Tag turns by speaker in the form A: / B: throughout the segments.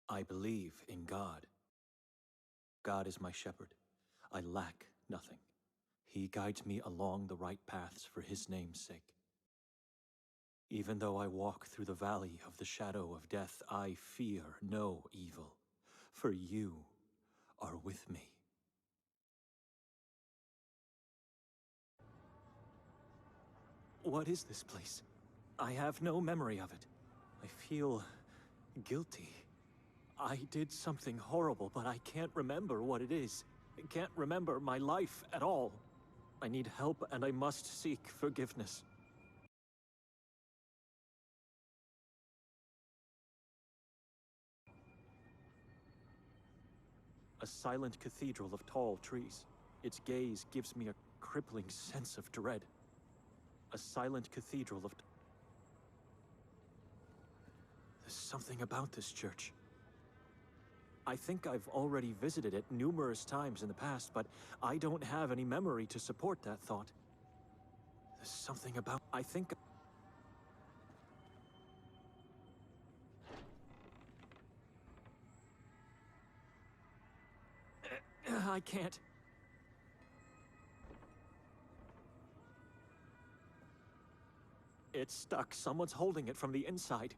A: I believe in God. God is my shepherd. I lack nothing. He guides me along the right paths for his name's sake. Even though I walk through the valley of the shadow of death, I fear no evil, for you are with me. What is this place? I have no memory of it. I feel guilty. I did something horrible, but I can't remember what it is. I can't remember my life at all. I need help, and I must seek forgiveness. A silent cathedral of tall trees. Its gaze gives me a crippling sense of dread. A silent cathedral of... There's something about this church. I think I've already visited it numerous times in the past, but I don't have any memory to support that thought. There's something about... I think... I can't. It's stuck. Someone's holding it from the inside.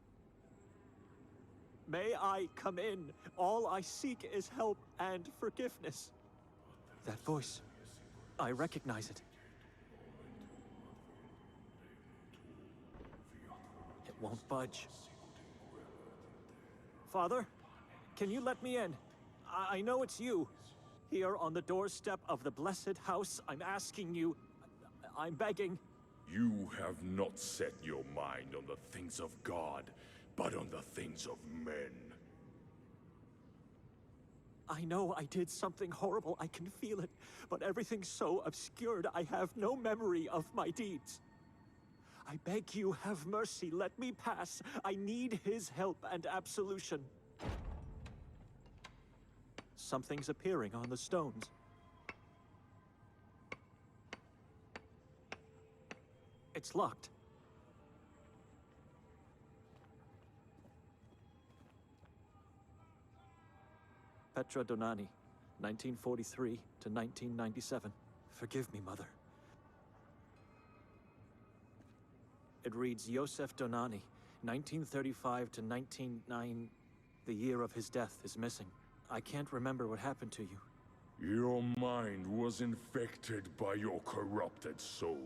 A: May I come in? All I seek is help and forgiveness. That voice. I recognize it. It won't budge. Father, can you let me in? I know it's you. Here on the doorstep of the blessed house, I'm asking you, I'm begging.
B: You have not set your mind on the things of God, but on the things of men.
A: I know I did something horrible, I can feel it, but everything's so obscured, I have no memory of my deeds. I beg you, have mercy, let me pass. I need his help and absolution. Something's appearing on the stones. It's locked. Petra Dohnany, 1943 to 1997. Forgive me, Mother. It reads Yosef Dohnany, 1935 to 1909. The year of his death is missing. I can't remember what happened to you.
B: Your mind was infected by your corrupted soul.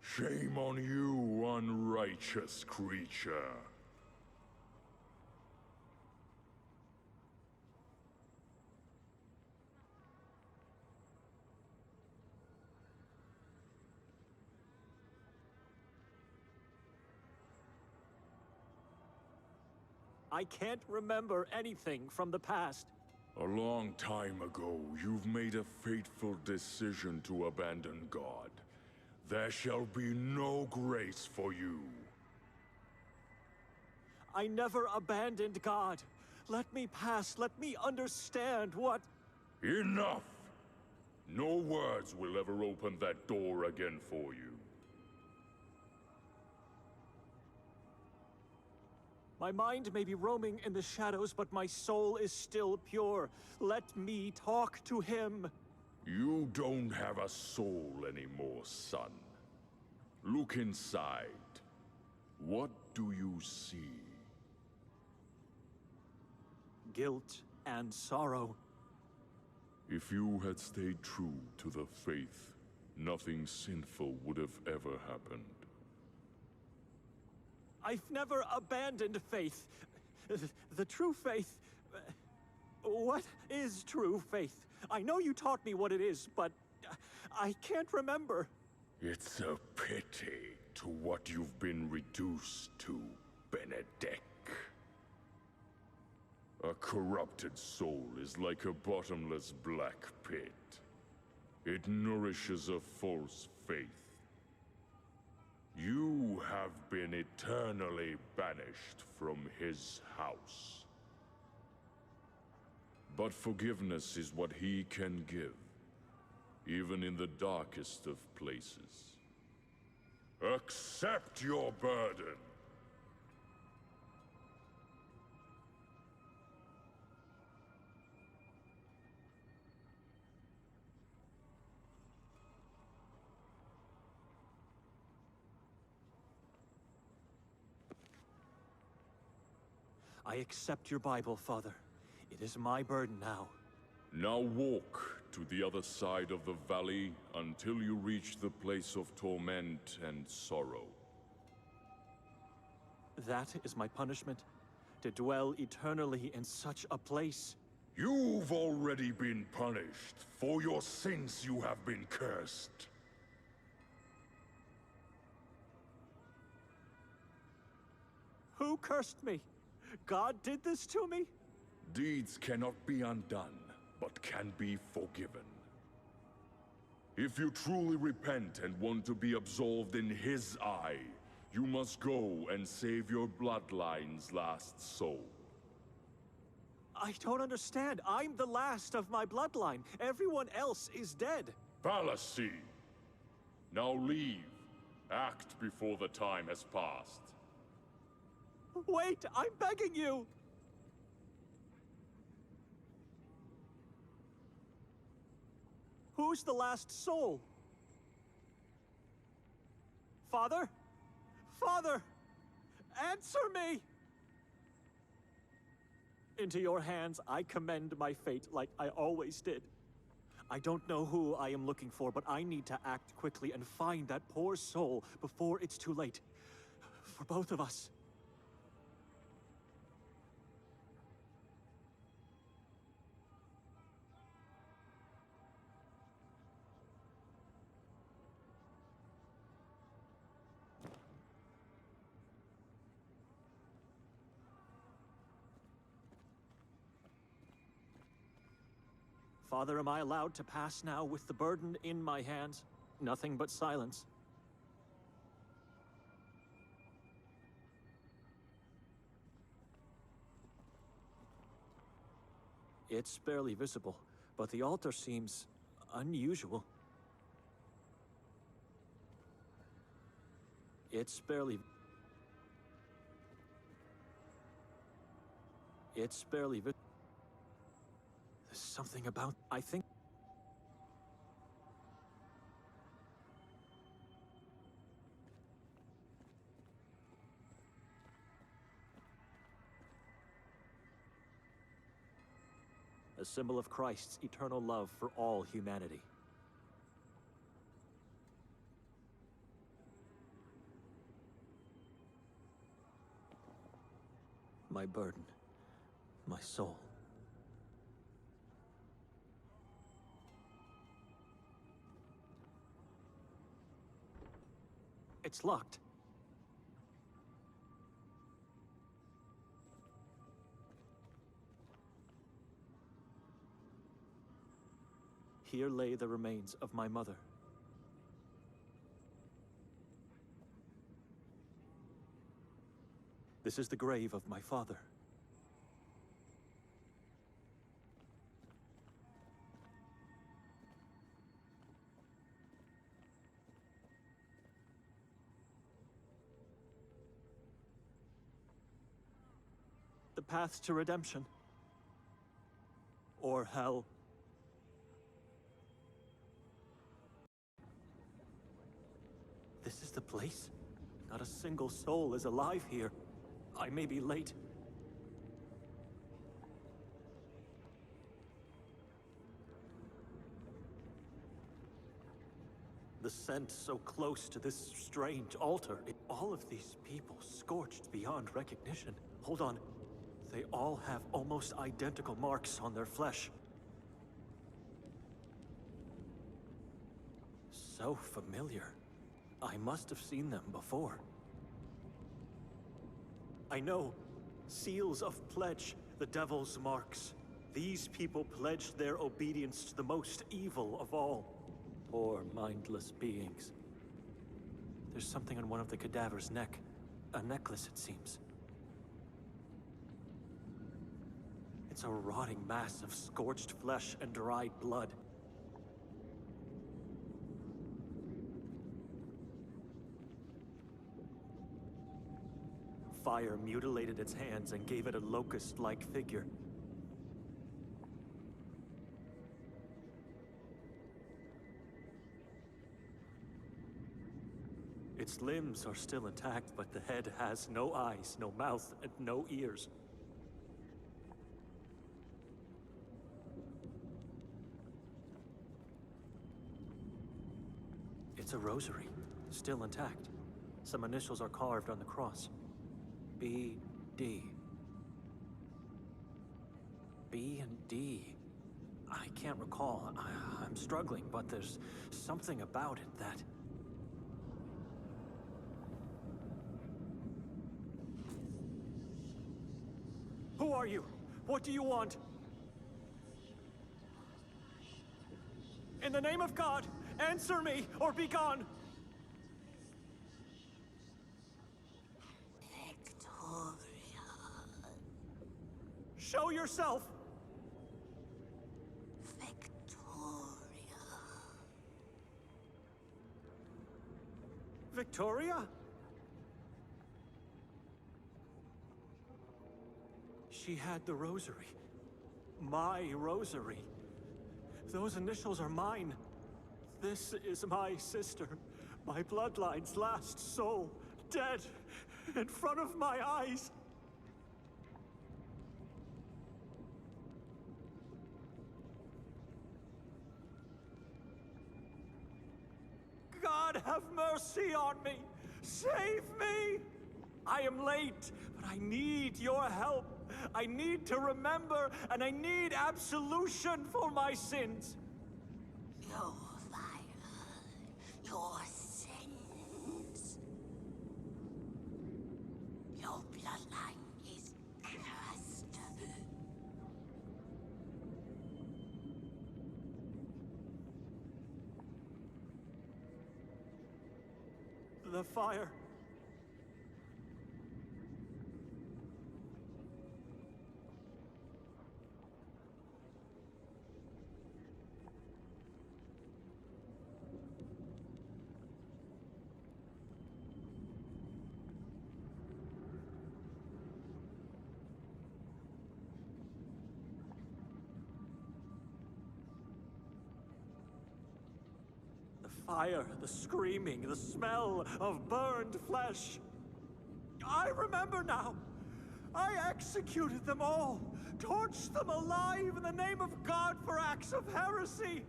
B: Shame on you, unrighteous creature.
A: I can't remember anything from the past.
B: A long time ago, you've made a fateful decision to abandon God. There shall be no grace for you.
A: I never abandoned God. Let me pass. Let me understand what...
B: Enough! No words will ever open that door again for you.
A: My mind may be roaming in the shadows, but my soul is still pure. Let me talk to him.
B: You don't have a soul anymore, son. Look inside. What do you see?
A: Guilt and sorrow.
B: If you had stayed true to the faith, nothing sinful would have ever happened.
A: I've never abandoned faith. The true faith... What is true faith? I know you taught me what it is, but I can't remember.
B: It's a pity to what you've been reduced to, Benedek. A corrupted soul is like a bottomless black pit. It nourishes a false faith. You have been eternally banished from his house. But forgiveness is what he can give, even in the darkest of places. Accept your burden.
A: I accept your Bible, Father. It is my burden now.
B: Now walk to the other side of the valley until you reach the place of torment and sorrow.
A: That is my punishment? To dwell eternally in such a place?
B: You've already been punished. For your sins you have been cursed.
A: Who cursed me? God did this to me?
B: Deeds cannot be undone, but can be forgiven. If you truly repent and want to be absolved in His eye, you must go and save your bloodline's last soul.
A: I don't understand. I'm the last of my bloodline. Everyone else is dead.
B: Fallacy! Now leave. Act before the time has passed.
A: Wait, I'm begging you! Who's the last soul? Father? Father! Answer me! Into your hands I commend my fate like I always did. I don't know who I am looking for, but I need to act quickly and find that poor soul before it's too late. For both of us. Father, am I allowed to pass now with the burden in my hands? Nothing but silence. It's barely visible, but the altar seems unusual. It's barely visible. There's something about, I think. A symbol of Christ's eternal love for all humanity. My burden, my soul. It's locked. Here lay the remains of my mother. This is the grave of my father. The path to redemption. Or hell. This is the place? Not a single soul is alive here. I may be late. The scent so close to this strange altar. All of these people scorched beyond recognition. Hold on. They all have almost identical marks on their flesh. So familiar. I must have seen them before. I know. Seals of pledge, the devil's marks. These people pledged their obedience to the most evil of all. Poor, mindless beings. There's something on one of the cadaver's neck. A necklace, it seems. It's a rotting mass of scorched flesh and dried blood. Fire mutilated its hands and gave it a locust-like figure. Its limbs are still intact, but the head has no eyes, no mouth, and no ears. It's a rosary, still intact. Some initials are carved on the cross. B.D. B and D. I can't recall. I'm struggling, but there's something about it that... Who are you? What do you want? In the name of God, answer me or be gone!
C: Victoria.
A: Show yourself!
C: Victoria.
A: Victoria? She had the rosary. My rosary. Those initials are mine. This is my sister. My bloodline's last soul. Dead. In front of my eyes. God, have mercy on me! Save me! I am late, but I need your help. I need to remember, and I need absolution for my sins.
C: Your fire. Your sins. Your bloodline is cursed.
A: The fire. The fire, the screaming, the smell of burned flesh. I remember now. I executed them all, torched them alive in the name of God for acts of heresy.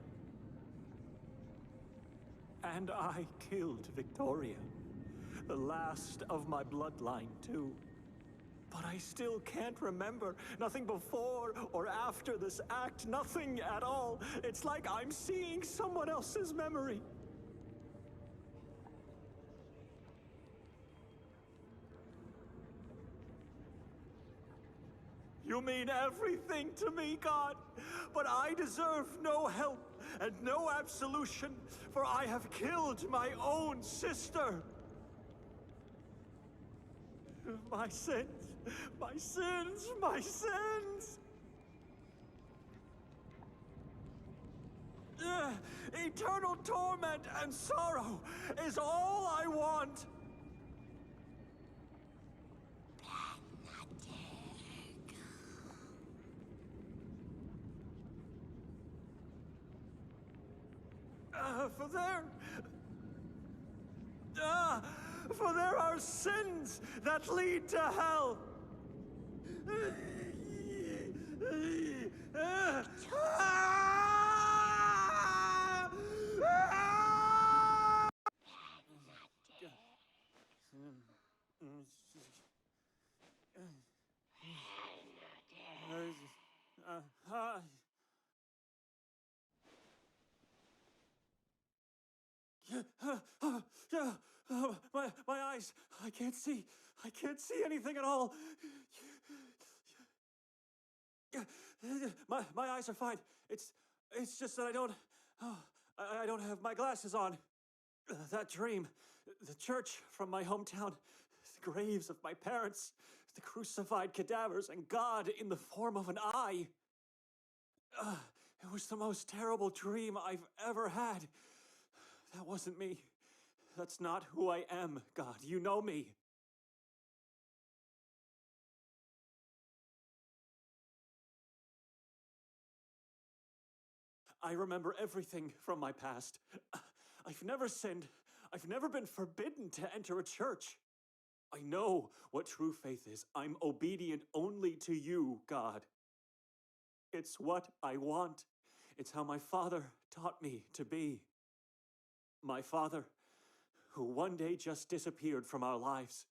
A: And I killed Victoria, the last of my bloodline too. But I still can't remember. Nothing before or after this act, nothing at all. It's like I'm seeing someone else's memory. You mean everything to me, God, but I deserve no help and no absolution, for I have killed my own sister. My sins, my sins, my sins! Eternal torment and sorrow is all I want. For there are sins that lead to hell. My eyes, I can't see anything at all. My eyes are fine. It's just that I don't have my glasses on. That dream, the church from my hometown, the graves of my parents, the crucified cadavers, and God in the form of an eye. It was the most terrible dream I've ever had. That wasn't me. That's not who I am, God. You know me. I remember everything from my past. I've never sinned. I've never been forbidden to enter a church. I know what true faith is. I'm obedient only to you, God. It's what I want. It's how my father taught me to be. My father, who one day just disappeared from our lives,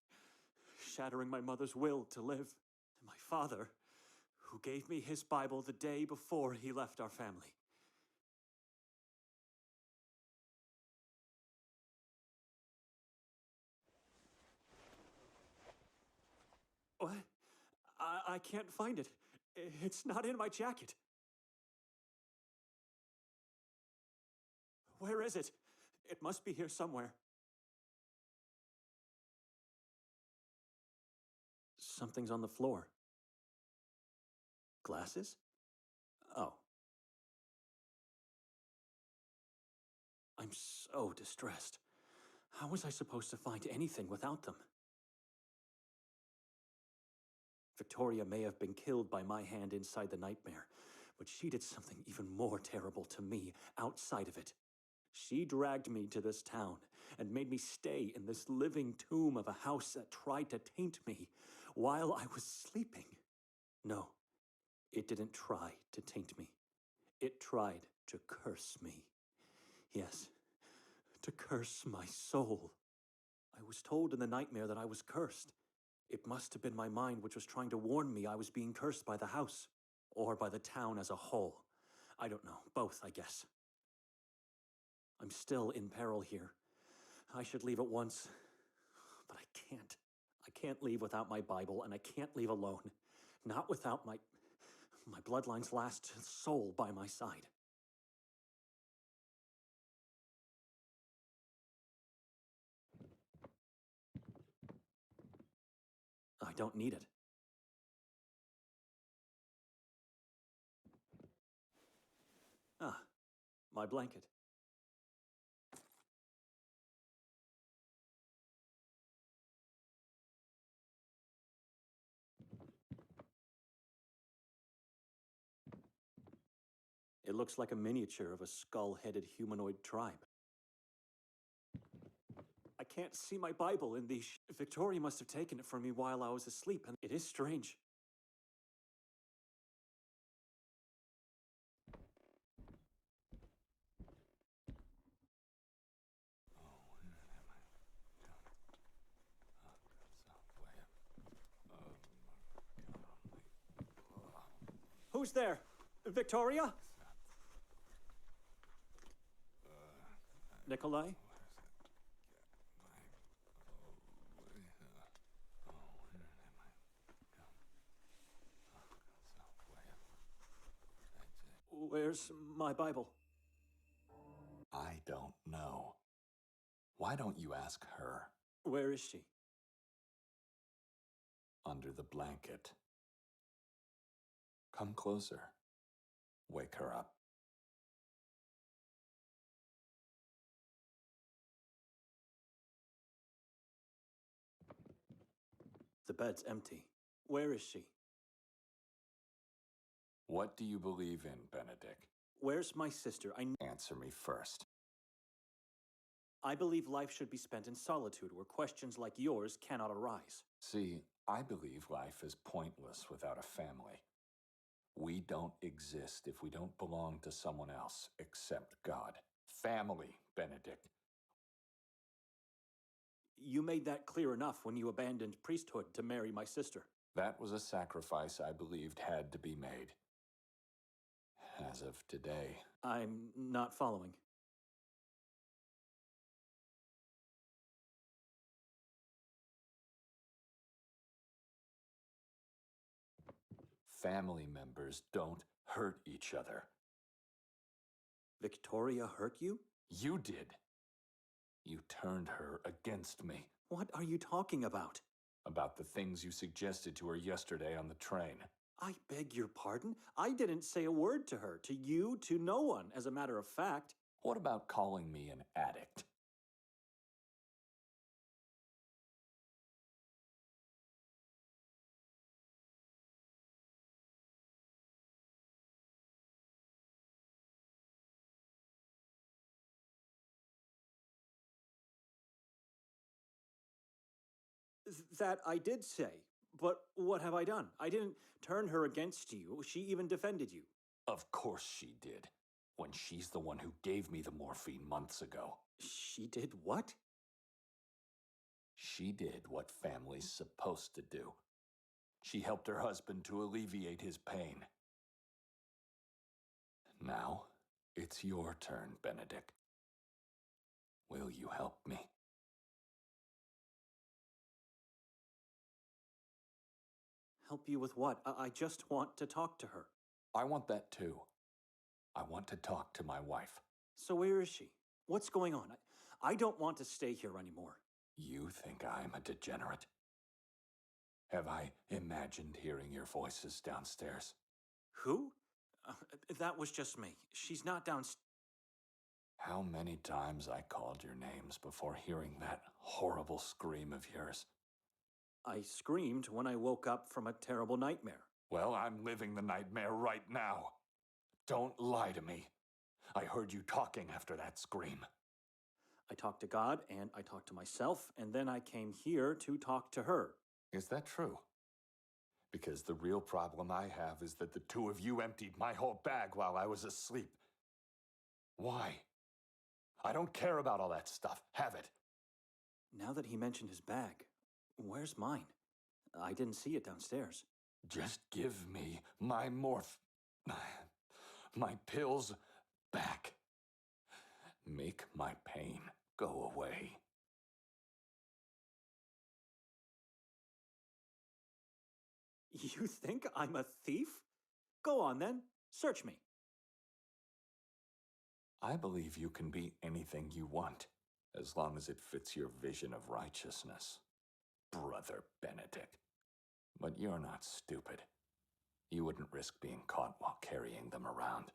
A: shattering my mother's will to live. My father, who gave me his Bible the day before he left our family. What? I can't find it. It's not in my jacket. Where is it? It must be here somewhere. Something's on the floor. Glasses? Oh. I'm so distressed. How was I supposed to find anything without them? Victoria may have been killed by my hand inside the nightmare, but she did something even more terrible to me outside of it. She dragged me to this town and made me stay in this living tomb of a house that tried to taint me while I was sleeping. No, it didn't try to taint me. It tried to curse me. Yes, to curse my soul. I was told in the nightmare that I was cursed. It must have been my mind which was trying to warn me I was being cursed by the house, or by the town as a whole. I don't know, both, I guess. I'm still in peril here. I should leave at once, but I can't. I can't leave without my Bible, and I can't leave alone. Not without my bloodline's last soul by my side. I don't need it. Ah, my blanket. It looks like a miniature of a skull-headed humanoid tribe. I can't see my Bible in these. Victoria must have taken it from me while I was asleep, and it is strange. Who's there? Victoria? Nikolay? Where's my Bible?
D: I don't know. Why don't you ask her?
A: Where is she?
D: Under the blanket. Come closer. Wake her up.
A: The bed's empty. Where is she?
D: What do you believe in, Benedek?
A: Where's my sister?
D: Answer me first.
A: I believe life should be spent in solitude, where questions like yours cannot arise.
D: See, I believe life is pointless without a family. We don't exist if we don't belong to someone else except God. Family, Benedek.
A: You made that clear enough when you abandoned priesthood to marry my sister.
D: That was a sacrifice I believed had to be made. As of today.
A: I'm not following.
D: Family members don't hurt each other.
A: Victoria hurt you?
D: You did. You turned her against me.
A: What are you talking about?
D: About the things you suggested to her yesterday on the train.
A: I beg your pardon? I didn't say a word to her, to you, to no one, as a matter of fact.
D: What about calling me an addict?
A: That I did say. But what have I done? I didn't turn her against you. She even defended you.
D: Of course she did. When she's the one who gave me the morphine months ago.
A: She did what?
D: She did what family's supposed to do. She helped her husband to alleviate his pain. Now, it's your turn, Benedek. Will you help me?
A: Help you with what? I just want to talk to her.
D: I want that too. I want to talk to my wife.
A: So where is she? What's going on? I don't want to stay here anymore.
D: You think I'm a degenerate? Have I imagined hearing your voices downstairs?
A: Who? That was just me. She's not downstairs.
D: How many times I called your names before hearing that horrible scream of yours?
A: I screamed when I woke up from a terrible nightmare.
D: Well, I'm living the nightmare right now. Don't lie to me. I heard you talking after that scream.
A: I talked to God, and I talked to myself, and then I came here to talk to her.
D: Is that true? Because the real problem I have is that the two of you emptied my whole bag while I was asleep. Why? I don't care about all that stuff. Have it.
A: Now that he mentioned his bag, where's mine? I didn't see it downstairs.
D: Just give me my my pills back. Make my pain go away.
A: You think I'm a thief? Go on then, search me.
D: I believe you can be anything you want, as long as it fits your vision of righteousness, Brother Benedek. But you're not stupid. You wouldn't risk being caught while carrying them around.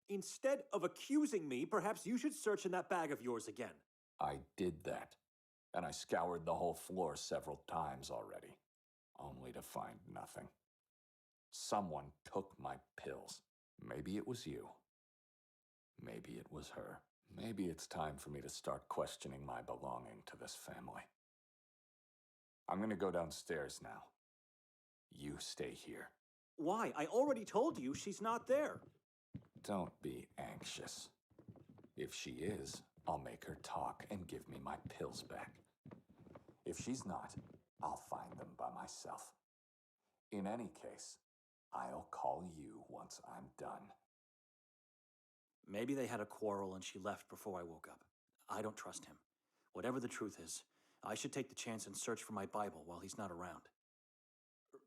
A: Instead of accusing me, perhaps you should search in that bag of yours again.
D: I did that, and I scoured the whole floor several times already, only to find nothing. Someone took my pills. Maybe it was you. Maybe it was her. Maybe it's time for me to start questioning my belonging to this family. I'm gonna go downstairs now. You stay here.
A: Why? I already told you she's not there.
D: Don't be anxious. If she is, I'll make her talk and give me my pills back. If she's not, I'll find them by myself. In any case, I'll call you once I'm done.
A: Maybe they had a quarrel and she left before I woke up. I don't trust him. Whatever the truth is, I should take the chance and search for my Bible while he's not around.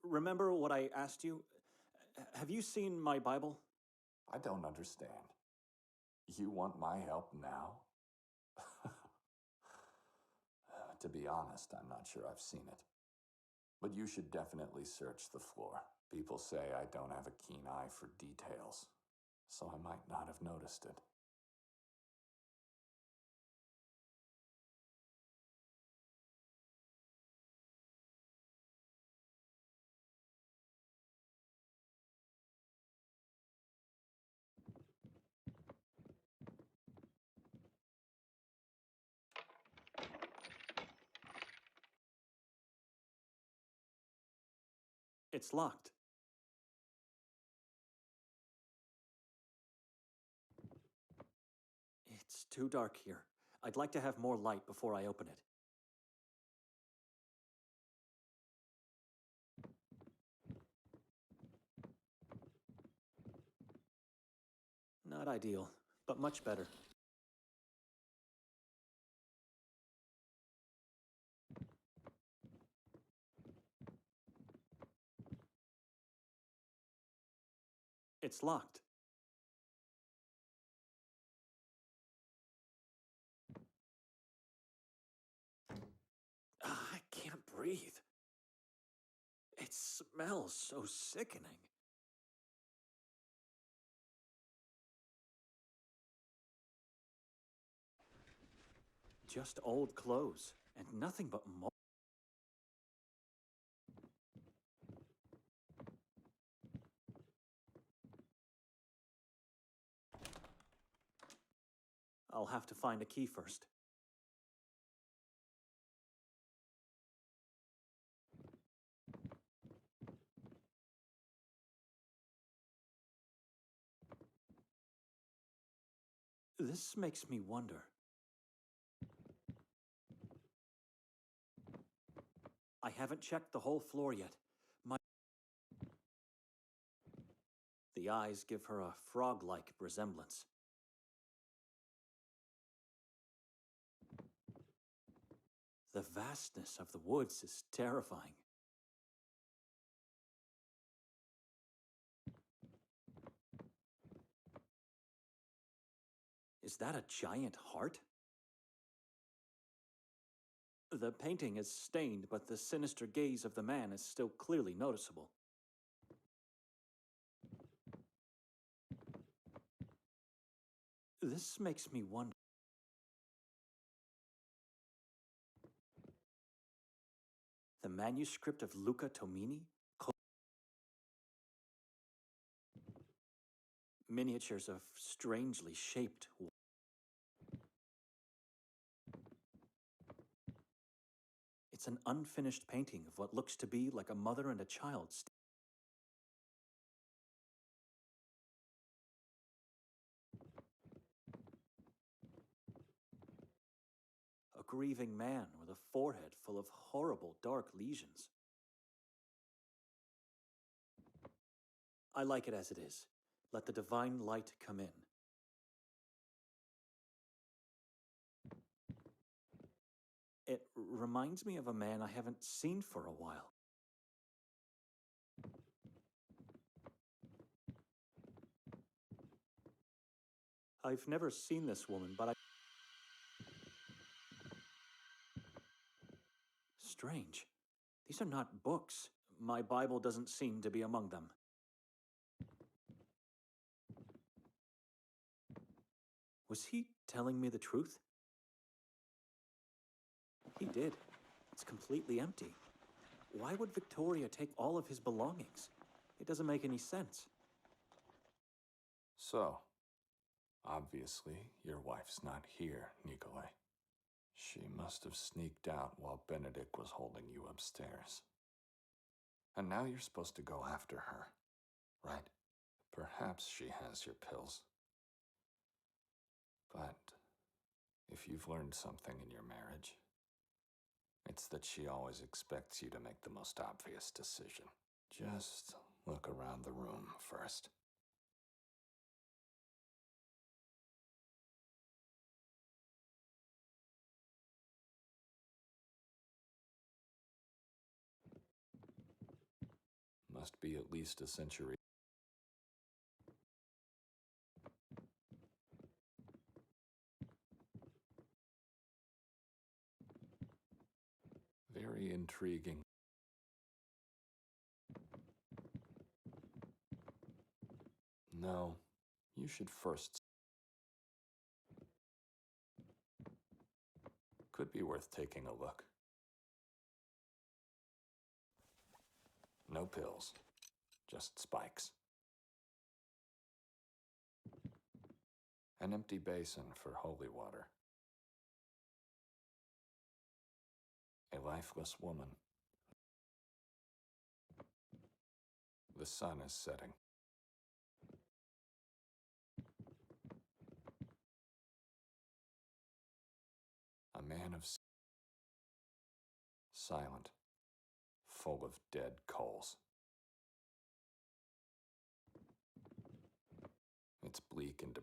A: Remember what I asked you? Have you seen my Bible?
D: I don't understand. You want my help now? To be honest, I'm not sure I've seen it. But you should definitely search the floor. People say I don't have a keen eye for details, so I might not have noticed it.
A: It's locked. It's too dark here. I'd like to have more light before I open it. Not ideal, but much better. It's locked. I can't breathe. It smells so sickening. Just old clothes, and nothing but mold. I'll have to find a key first. This makes me wonder. I haven't checked the whole floor yet. The eyes give her a frog-like resemblance. The vastness of the woods is terrifying. Is that a giant heart? The painting is stained, but the sinister gaze of the man is still clearly noticeable. This makes me wonder. The manuscript of Luca Tomini? Miniatures of strangely shaped. It's an unfinished painting of what looks to be like a mother and a child. A grieving man with a forehead full of horrible dark lesions. I like it as it is. Let the divine light come in. It reminds me of a man I haven't seen for a while. I've never seen this woman, but Strange. These are not books. My Bible doesn't seem to be among them. Was he telling me the truth? He did. It's completely empty. Why would Victoria take all of his belongings? It doesn't make any sense.
D: So, obviously, your wife's not here, Nikolay. She must have sneaked out while Benedek was holding you upstairs. And now you're supposed to go after her, right? Perhaps she has your pills. But if you've learned something in your marriage, it's that she always expects you to make the most obvious decision. Just look around the room first. Must be at least a century. Very intriguing. No, you should first. Could be worth taking a look. No pills, just spikes. An empty basin for holy water. A lifeless woman. The sun is setting. A man of silent, full of dead coals. It's bleak and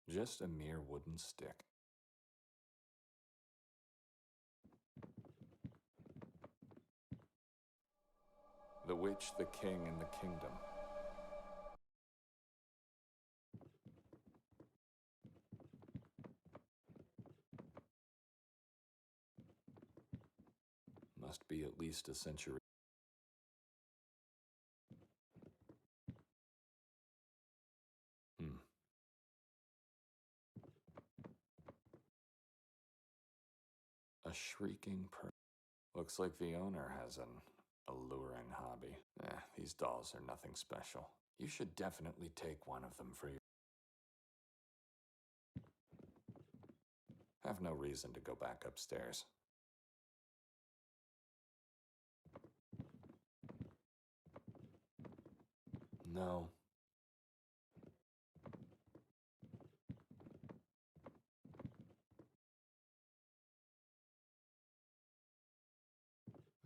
D: just a mere wooden stick. The witch, the king, and the kingdom. Must be at least a century. A shrieking Looks like the owner has an alluring hobby. These dolls are nothing special. You should definitely take one of them for your... Have no reason to go back upstairs. No.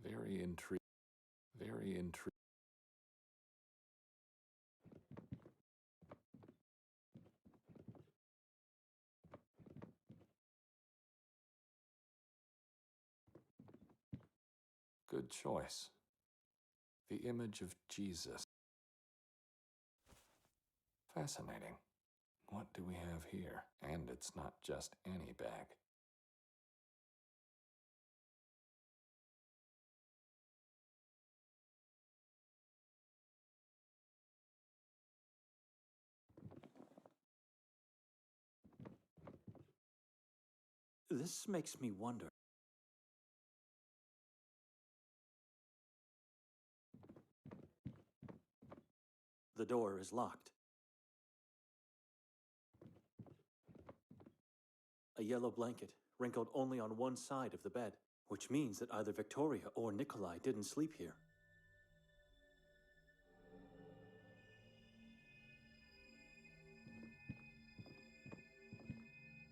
D: Very intrigued. Very intrigued. Good choice. The image of Jesus. Fascinating. What do we have here? And it's not just any bag.
A: This makes me wonder. The door is locked. A yellow blanket, wrinkled only on one side of the bed, which means that either Victoria or Nikolay didn't sleep here.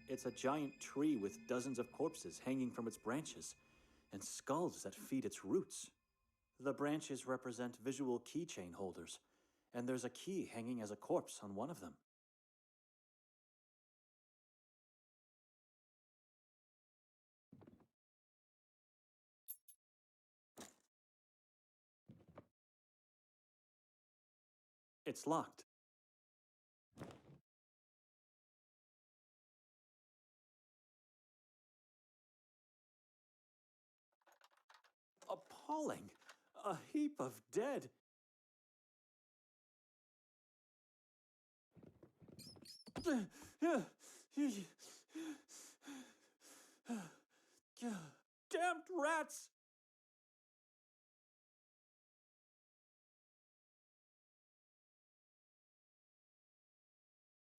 A: It's a giant tree with dozens of corpses hanging from its branches, and skulls that feed its roots. The branches represent visual keychain holders, and there's a key hanging as a corpse on one of them. It's locked. Appalling! A heap of dead. Damned rats!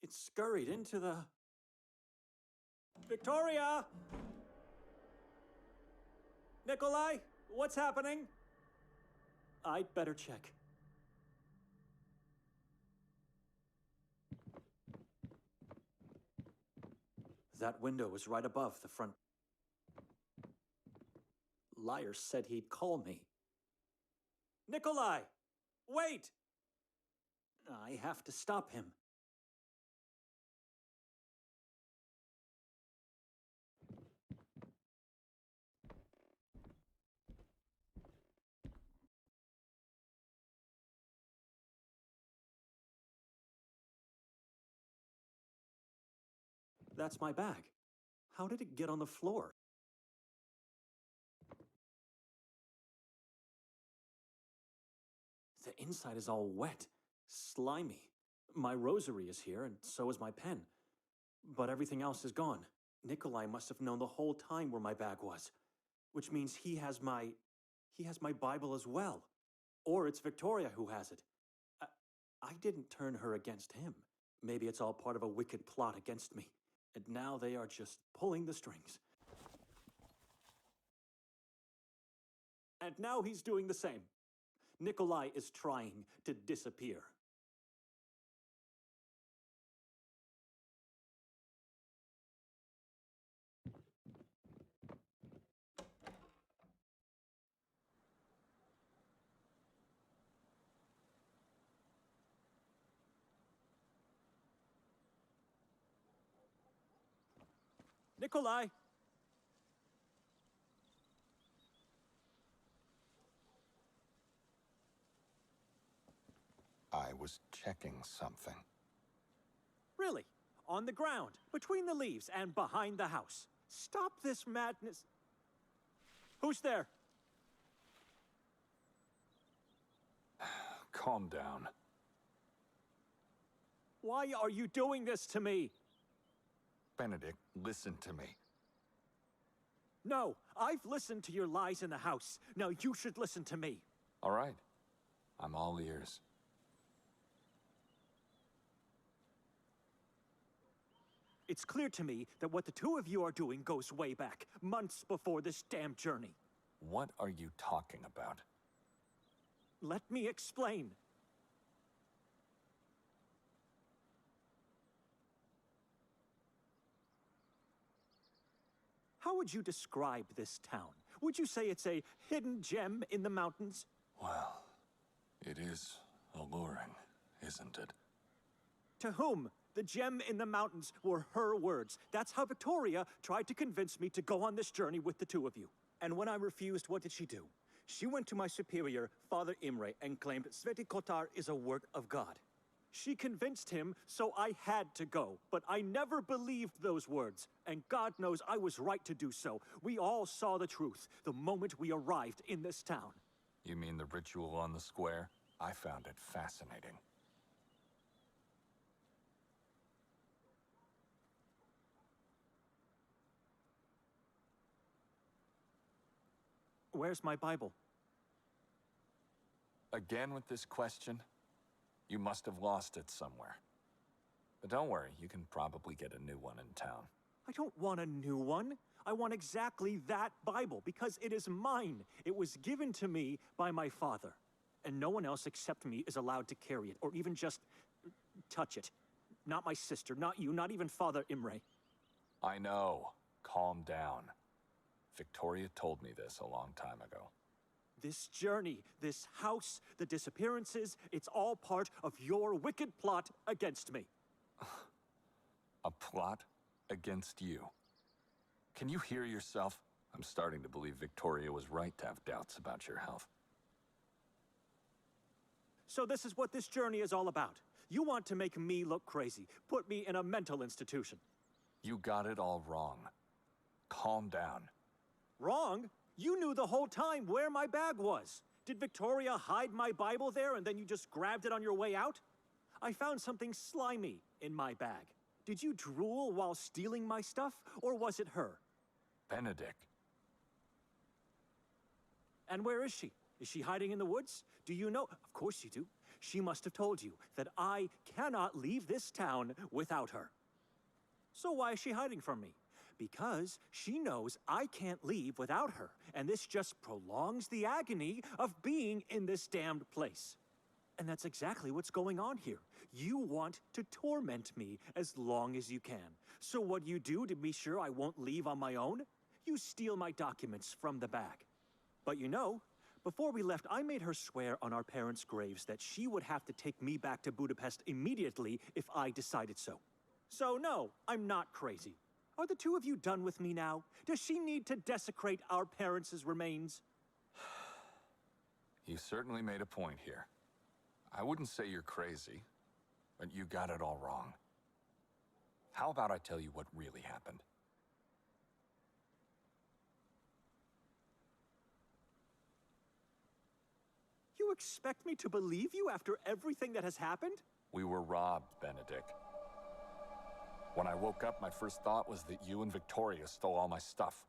A: It scurried into the... Victoria! Nikolay, what's happening? I'd better check. That window was right above the front. Liar said he'd call me. Nikolay! Wait! I have to stop him. That's my bag. How did it get on the floor? The inside is all wet, slimy. My rosary is here, and so is my pen. But everything else is gone. Nikolay must have known the whole time where my bag was. Which means he has my Bible as well. Or it's Victoria who has it. I didn't turn her against him. Maybe it's all part of a wicked plot against me. And now they are just pulling the strings. And now he's doing the same. Nikolay is trying to disappear. Nikolay!
D: I was checking something.
A: Really? On the ground, between the leaves and behind the house. Stop this madness. Who's there?
D: Calm down.
A: Why are you doing this to me?
D: Benedek, listen to me.
A: No, I've listened to your lies in the house. Now you should listen to me.
D: All right. I'm all ears.
A: It's clear to me that what the two of you are doing goes way back, months before this damn journey.
D: What are you talking about?
A: Let me explain. How would you describe this town? Would you say it's a hidden gem in the mountains?
D: Well, it is alluring, isn't it?
A: To whom? The gem in the mountains were her words. That's how Victoria tried to convince me to go on this journey with the two of you. And when I refused, what did she do? She went to my superior, Father Imre, and claimed Sveti Kotar is a work of God. She convinced him, so I had to go. But I never believed those words. And God knows I was right to do so. We all saw the truth the moment we arrived in this town.
D: You mean the ritual on the square? I found it fascinating.
A: Where's my Bible?
D: Again with this question? You must have lost it somewhere. But don't worry, you can probably get a new one in town.
A: I don't want a new one. I want exactly that Bible, because it is mine. It was given to me by my father. And no one else except me is allowed to carry it, or even just touch it. Not my sister, not you, not even Father Imre.
D: I know. Calm down. Victoria told me this a long time ago.
A: This journey, this house, the disappearances, it's all part of your wicked plot against me.
D: A plot against you. Can you hear yourself? I'm starting to believe Victoria was right to have doubts about your health.
A: So this is what this journey is all about. You want to make me look crazy, put me in a mental institution.
D: You got it all wrong. Calm down.
A: Wrong? You knew the whole time where my bag was. Did Victoria hide my Bible there and then you just grabbed it on your way out? I found something slimy in my bag. Did you drool while stealing my stuff, or was it her?
D: Benedek.
A: And where is she? Is she hiding in the woods? Do you know? Of course you do. She must have told you that I cannot leave this town without her. So why is she hiding from me? Because she knows I can't leave without her, and this just prolongs the agony of being in this damned place. And that's exactly what's going on here. You want to torment me as long as you can. So what do you do to be sure I won't leave on my own? You steal my documents from the bag. But you know, before we left, I made her swear on our parents' graves that she would have to take me back to Budapest immediately if I decided so. So no, I'm not crazy. Are the two of you done with me now? Does she need to desecrate our parents' remains?
D: You certainly made a point here. I wouldn't say you're crazy, but you got it all wrong. How about I tell you what really happened?
A: You expect me to believe you after everything that has happened?
D: We were robbed, Benedek. When I woke up, my first thought was that you and Victoria stole all my stuff,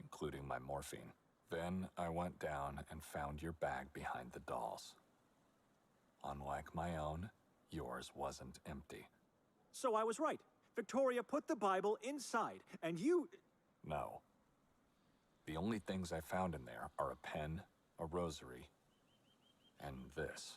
D: including my morphine. Then I went down and found your bag behind the dolls. Unlike my own, yours wasn't empty.
A: So I was right. Victoria put the Bible inside, and you...
D: No. The only things I found in there are a pen, a rosary, and this.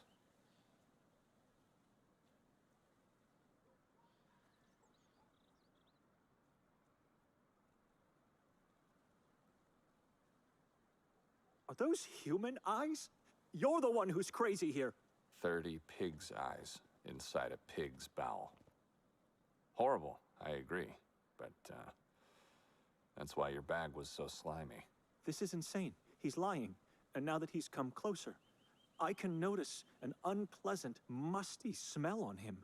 A: Are those human eyes? You're the one who's crazy here.
D: 30 pig's eyes inside a pig's bowel. Horrible, I agree. But, that's why your bag was so slimy.
A: This is insane. He's lying. And now that he's come closer, I can notice an unpleasant, musty smell on him.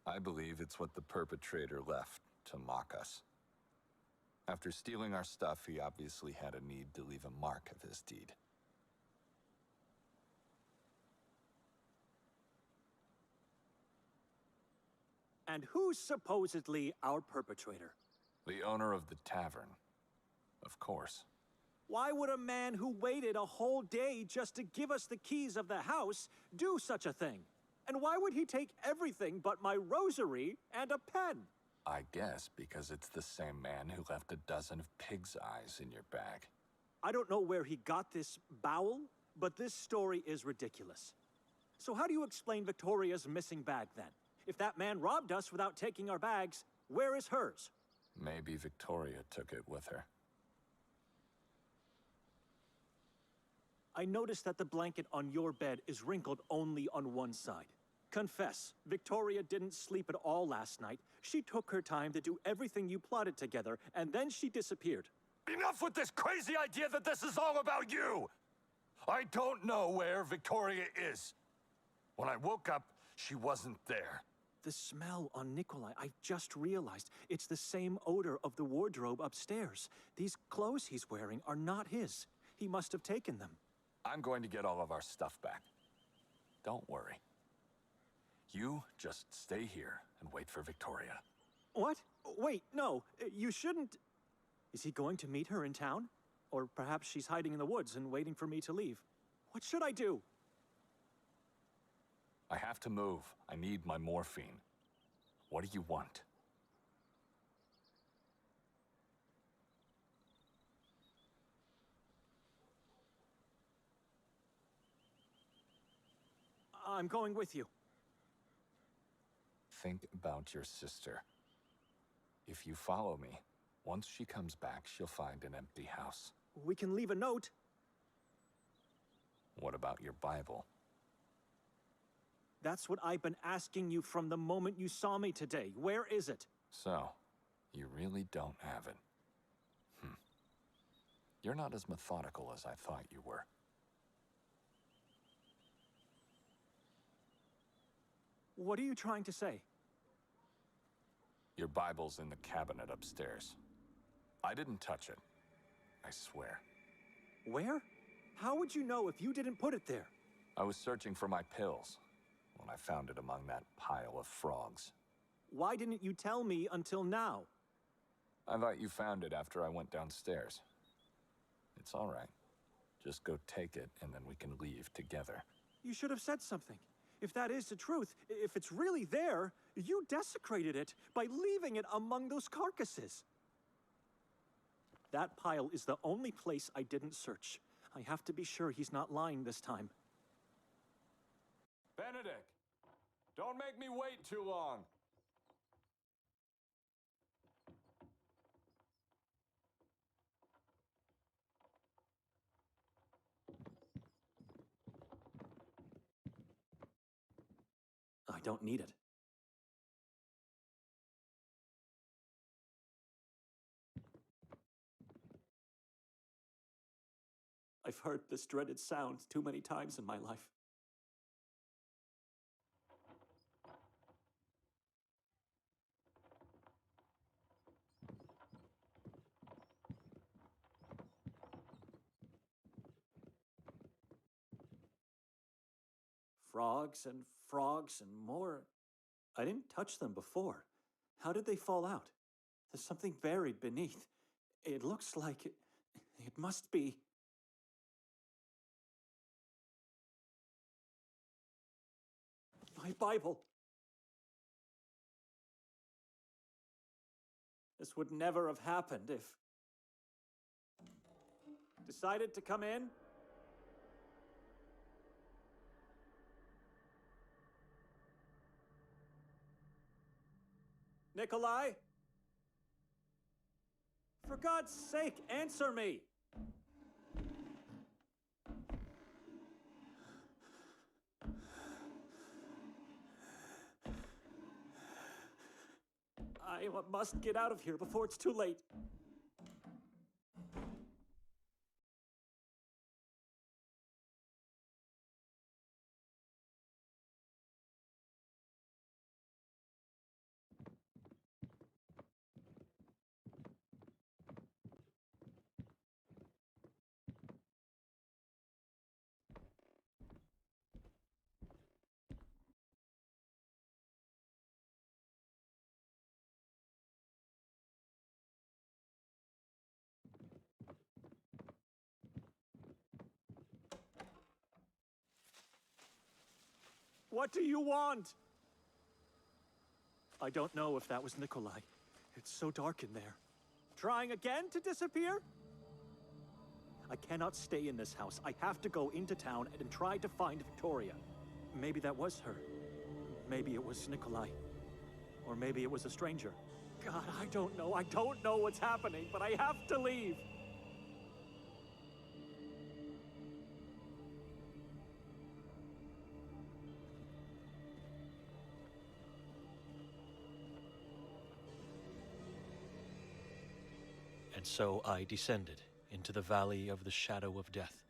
D: I believe it's what the perpetrator left to mock us. After stealing our stuff, he obviously had a need to leave a mark of his deed.
A: And who's supposedly our perpetrator?
D: The owner of the tavern, of course.
A: Why would a man who waited a whole day just to give us the keys of the house do such a thing? And why would he take everything but my rosary and a pen?
D: I guess because it's the same man who left a dozen of pig's eyes in your bag.
A: I don't know where he got this bowel, but this story is ridiculous. So how do you explain Victoria's missing bag then? If that man robbed us without taking our bags, where is hers?
D: Maybe Victoria took it with her.
A: I noticed that the blanket on your bed is wrinkled only on one side. Confess, Victoria didn't sleep at all last night. She took her time to do everything you plotted together, and then she disappeared.
D: Enough with this crazy idea that this is all about you! I don't know where Victoria is. When I woke up, she wasn't there.
A: The smell on Nikolay, I just realized. It's the same odor of the wardrobe upstairs. These clothes he's wearing are not his. He must have taken them.
D: I'm going to get all of our stuff back. Don't worry. You just stay here and wait for Victoria.
A: What? Wait, no, you shouldn't. Is he going to meet her in town? Or perhaps she's hiding in the woods and waiting for me to leave. What should I do?
D: I have to move. I need my morphine. What do you want?
A: I'm going with you.
D: Think about your sister. If you follow me, once she comes back, she'll find an empty house.
A: We can leave a note.
D: What about your Bible?
A: That's what I've been asking you from the moment you saw me today. Where is it?
D: So, you really don't have it. You're not as methodical as I thought you were.
A: What are you trying to say?
D: Your Bible's in the cabinet upstairs. I didn't touch it. I swear.
A: Where? How would you know if you didn't put it there?
D: I was searching for my pills when I found it among that pile of frogs.
A: Why didn't you tell me until now?
D: I thought you found it after I went downstairs. It's all right. Just go take it, and then we can leave together.
A: You should have said something. If that is the truth, if it's really there, you desecrated it by leaving it among those carcasses. That pile is the only place I didn't search. I have to be sure he's not lying this time.
D: Benedek! Don't make me wait too long!
A: I don't need it. I've heard this dreaded sound too many times in my life. Frogs and more. I didn't touch them before. How did they fall out? There's something buried beneath. It looks like it must be. My Bible. This would never have happened if. Decided to come in? Nikolay? For God's sake, answer me! I must get out of here before it's too late. What do you want? I don't know if that was Nikolay. It's so dark in there. Trying again to disappear? I cannot stay in this house. I have to go into town and try to find Victoria. Maybe that was her. Maybe it was Nikolay. Or maybe it was a stranger. God, I don't know. I don't know what's happening, but I have to leave. And so I descended into the valley of the shadow of death,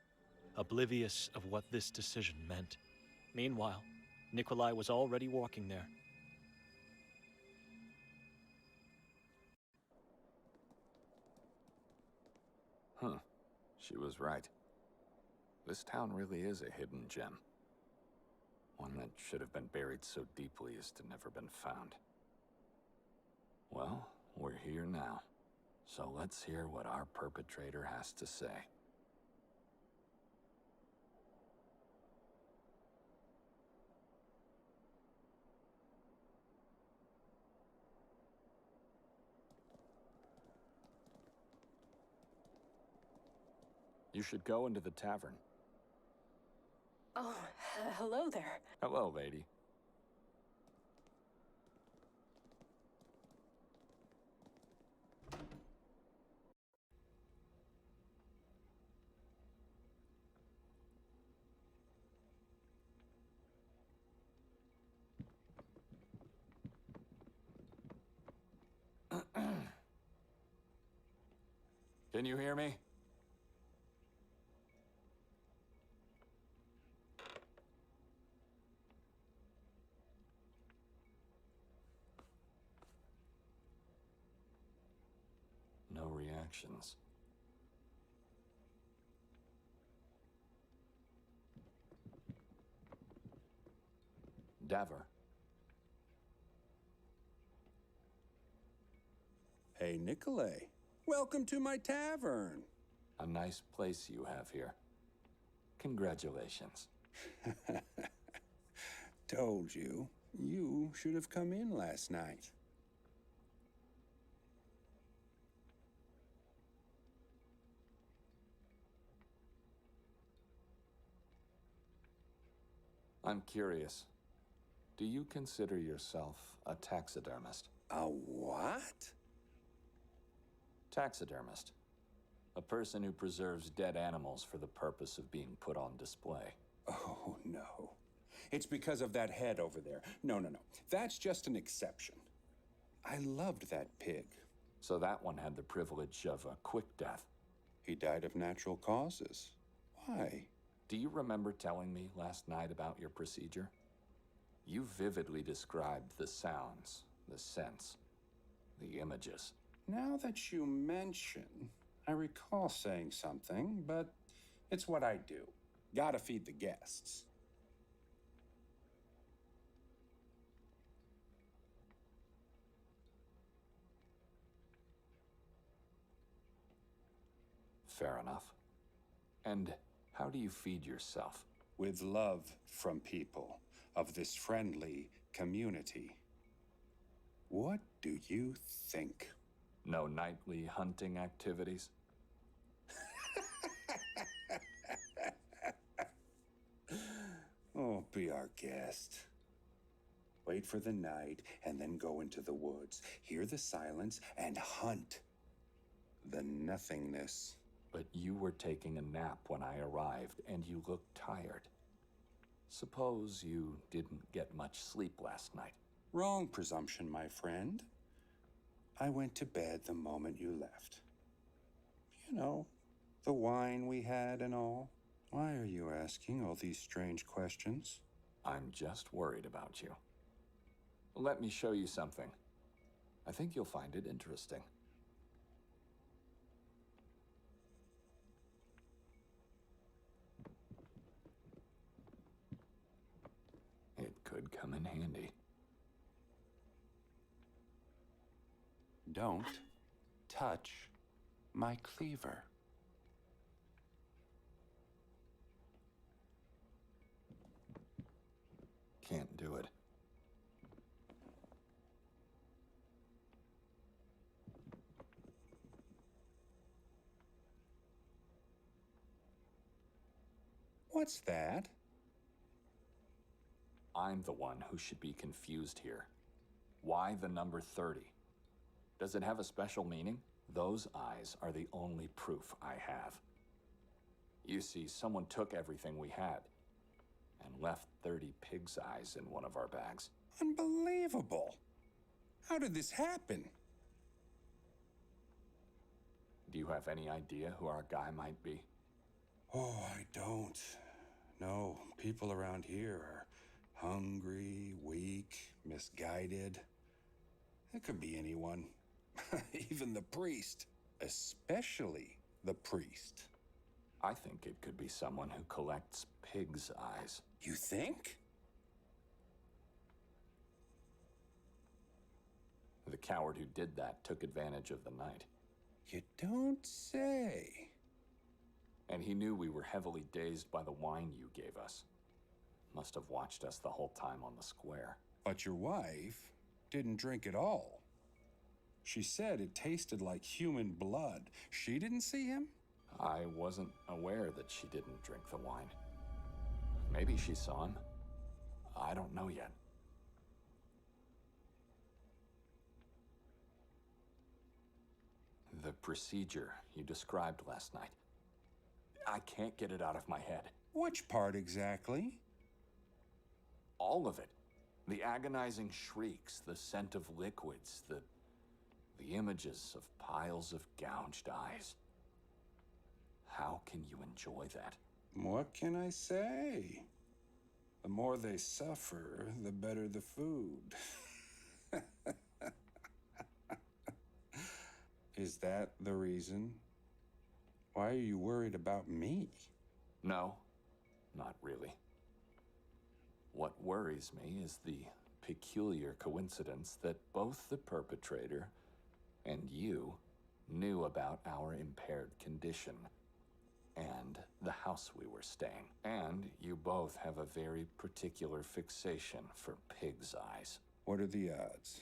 A: oblivious of what this decision meant. Meanwhile, Nikolay was already walking there.
D: Huh. She was right. This town really is a hidden gem. One that should have been buried so deeply as to never been found. Well, we're here now. So let's hear what our perpetrator has to say. You should go into the tavern.
E: Oh, hello there.
D: Hello, lady. Can you hear me? No reactions. Daver.
F: Hey, Nikolay. Welcome to my tavern.
D: A nice place you have here. Congratulations.
F: Told you. You should have come in last night.
D: I'm curious. Do you consider yourself a taxidermist?
F: A what?
D: Taxidermist. A person who preserves dead animals for the purpose of being put on display.
F: Oh, no. It's because of that head over there. No. That's just an exception. I loved that pig.
D: So that one had the privilege of a quick death.
F: He died of natural causes. Why?
D: Do you remember telling me last night about your procedure? You vividly described the sounds, the scents, the images.
F: Now that you mention, I recall saying something, but it's what I do. Gotta feed the guests.
D: Fair enough. And how do you feed yourself?
F: With love from people of this friendly community. What do you think?
D: No nightly hunting activities?
F: Oh, be our guest. Wait for the night and then go into the woods. Hear the silence and hunt the nothingness.
D: But you were taking a nap when I arrived, and you looked tired. Suppose you didn't get much sleep last night.
F: Wrong presumption, my friend. I went to bed the moment you left. You know, the wine we had and all. Why are you asking all these strange questions?
D: I'm just worried about you. Let me show you something. I think you'll find it interesting. It could come in handy.
F: Don't touch my cleaver.
D: Can't do it.
F: What's that?
D: I'm the one who should be confused here. Why the number 30? Does it have a special meaning? Those eyes are the only proof I have. You see, someone took everything we had and left 30 pig's eyes in one of our bags.
F: Unbelievable. How did this happen?
D: Do you have any idea who our guy might be?
F: Oh, I don't. No, people around here are hungry, weak, misguided. It could be anyone. Even the priest. Especially the priest.
D: I think it could be someone who collects pig's eyes.
F: You think?
D: The coward who did that took advantage of the night.
F: You don't say.
D: And he knew we were heavily dazed by the wine you gave us. Must have watched us the whole time on the square.
F: But your wife didn't drink at all. She said it tasted like human blood. She didn't see him?
D: I wasn't aware that she didn't drink the wine. Maybe she saw him. I don't know yet. The procedure you described last night. I can't get it out of my head.
F: Which part exactly?
D: All of it. The agonizing shrieks, the scent of liquids, the images of piles of gouged eyes. How can you enjoy that?
F: What can I say? The more they suffer, the better the food. Is that the reason? Why are you worried about me?
D: No, not really. What worries me is the peculiar coincidence that both the perpetrator and you knew about our impaired condition and the house we were staying. And you both have a very particular fixation for pig's eyes.
F: What are the odds?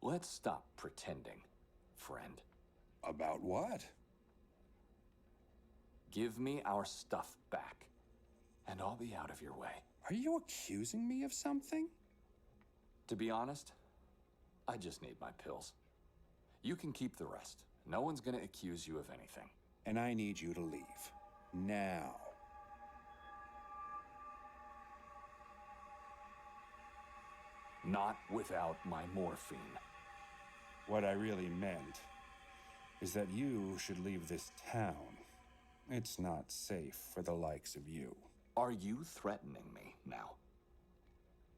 D: Let's stop pretending, friend.
F: About what?
D: Give me our stuff back, and I'll be out of your way.
F: Are you accusing me of something?
D: To be honest, I just need my pills. You can keep the rest. No one's gonna accuse you of anything.
F: And I need you to leave. Now.
D: Not without my morphine.
F: What I really meant is that you should leave this town. It's not safe for the likes of you.
D: Are you threatening me now?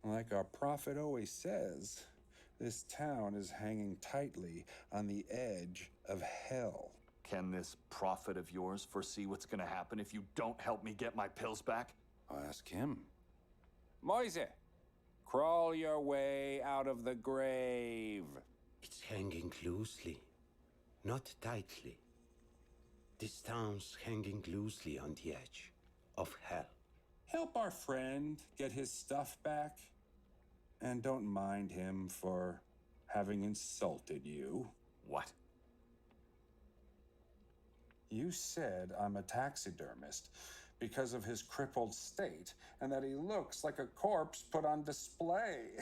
F: Like our prophet always says, this town is hanging tightly on the edge of hell.
D: Can this prophet of yours foresee what's gonna happen if you don't help me get my pills back?
F: I'll ask him. Moise, crawl your way out of the grave.
G: It's hanging loosely, not tightly. This town's hanging loosely on the edge of hell.
F: Help our friend get his stuff back. And don't mind him for having insulted you.
D: What?
F: You said I'm a taxidermist because of his crippled state and that he looks like a corpse put on display.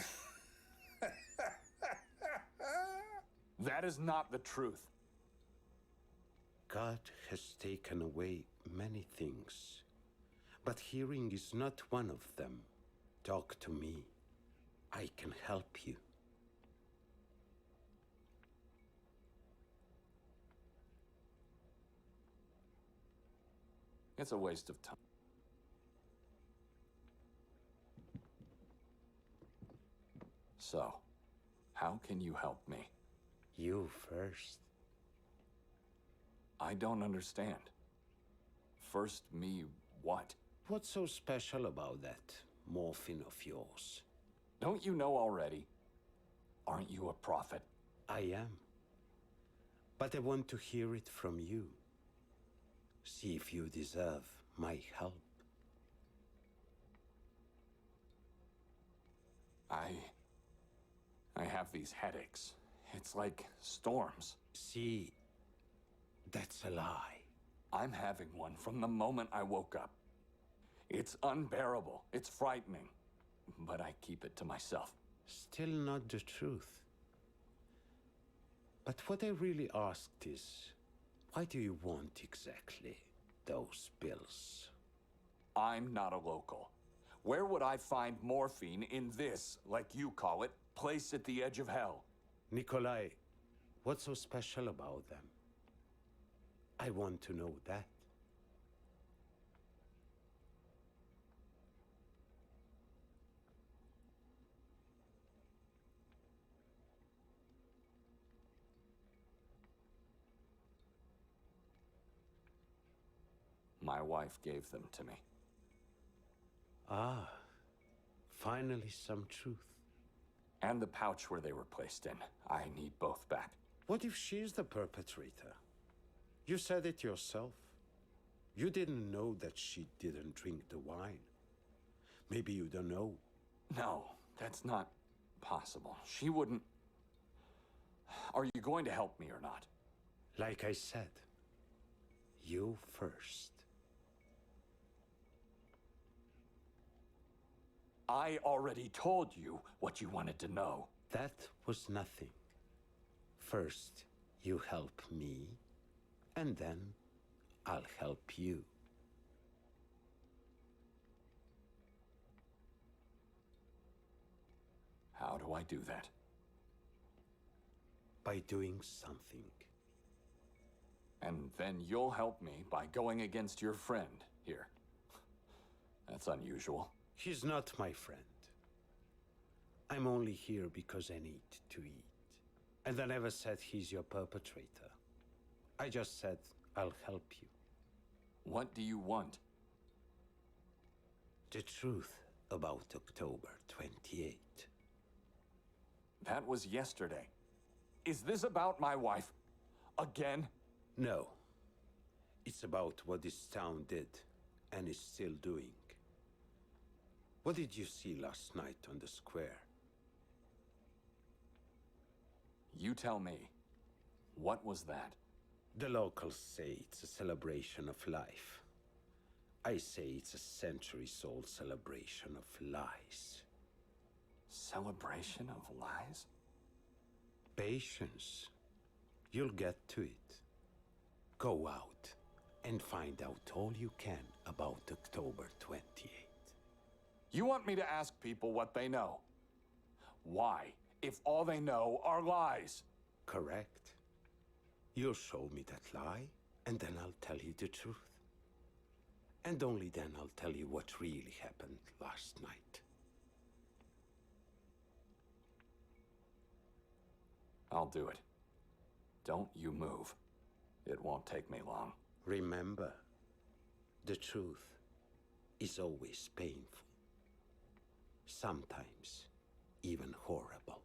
D: That is not the truth.
G: God has taken away many things, but hearing is not one of them. Talk to me. I can help you.
D: It's a waste of time. So, how can you help me?
G: You first.
D: I don't understand. First me, what?
G: What's so special about that morphine of yours?
D: Don't you know already? Aren't you a prophet?
G: I am. But I want to hear it from you. See if you deserve my help.
D: I have these headaches. It's like storms.
G: See, that's a lie.
D: I'm having one from the moment I woke up. It's unbearable. It's frightening. But I keep it to myself.
G: Still not the truth. But what I really asked is, why do you want exactly those pills?
D: I'm not a local. Where would I find morphine in this, like you call it, place at the edge of hell?
G: Nikolay, what's so special about them? I want to know that.
D: My wife gave them to me.
G: Ah, finally some truth.
D: And the pouch where they were placed in. I need both back.
G: What if she's the perpetrator? You said it yourself. You didn't know that she didn't drink the wine. Maybe you don't know.
D: No, that's not possible. She wouldn't... Are you going to help me or not?
G: Like I said, you first.
D: I already told you what you wanted to know.
G: That was nothing. First, you help me, and then I'll help you.
D: How do I do that?
G: By doing something.
D: And then you'll help me by going against your friend here. That's unusual.
G: He's not my friend. I'm only here because I need to eat. And I never said he's your perpetrator. I just said I'll help you.
D: What do you want?
G: The truth about October 28th.
D: That was yesterday. Is this about my wife? Again?
G: No. It's about what this town did and is still doing. What did you see last night on the square?
D: You tell me. What was that?
G: The locals say it's a celebration of life. I say it's a centuries-old celebration of lies.
D: Celebration of lies?
G: Patience. You'll get to it. Go out and find out all you can about October 28th.
D: You want me to ask people what they know? Why, if all they know are lies?
G: Correct. You'll show me that lie, and then I'll tell you the truth. And only then I'll tell you what really happened last night.
D: I'll do it. Don't you move. It won't take me long.
G: Remember, the truth is always painful. Sometimes even horrible.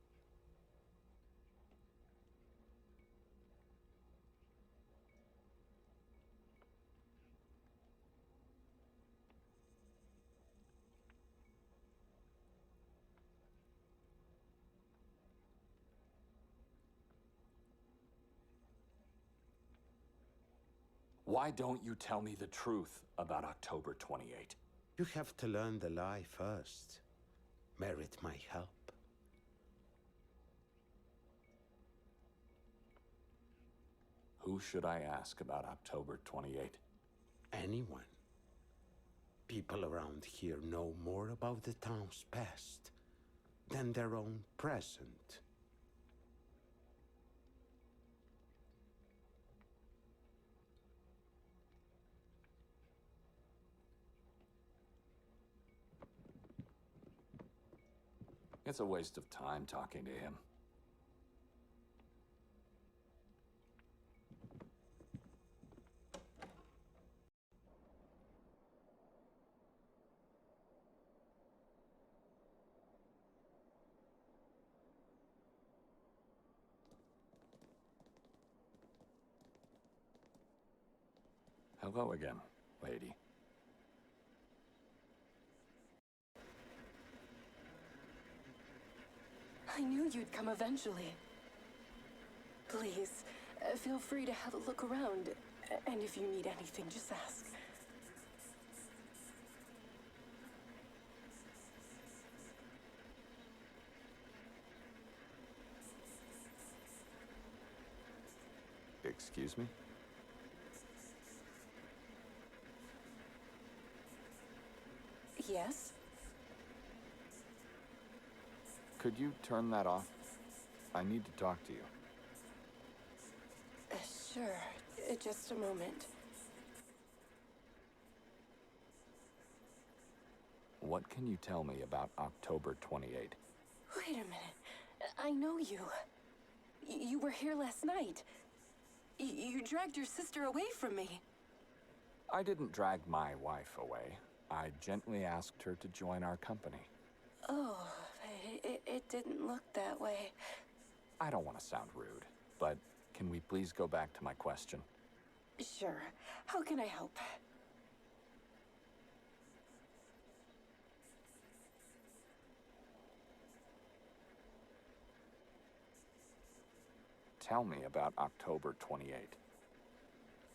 D: Why don't you tell me the truth about October 28?
G: You have to learn the lie first. Merit my help.
D: Who should I ask about October 28?
G: Anyone. People around here know more about the town's past than their own present.
D: It's a waste of time talking to him. Hello again, lady.
E: I knew you'd come eventually. Please, feel free to have a look around. And if you need anything, just ask.
D: Excuse me?
E: Yes?
D: Could you turn that off? I need to talk to you.
E: Sure. Just a moment.
D: What can you tell me about October 28?
E: Wait a minute. I know you. You were here last night. You dragged your sister away from me.
D: I didn't drag my wife away. I gently asked her to join our company.
E: Oh, it didn't look that way.
D: I don't want to sound rude, but can we please go back to my question?
E: Sure. How can I help?
D: Tell me about October 28.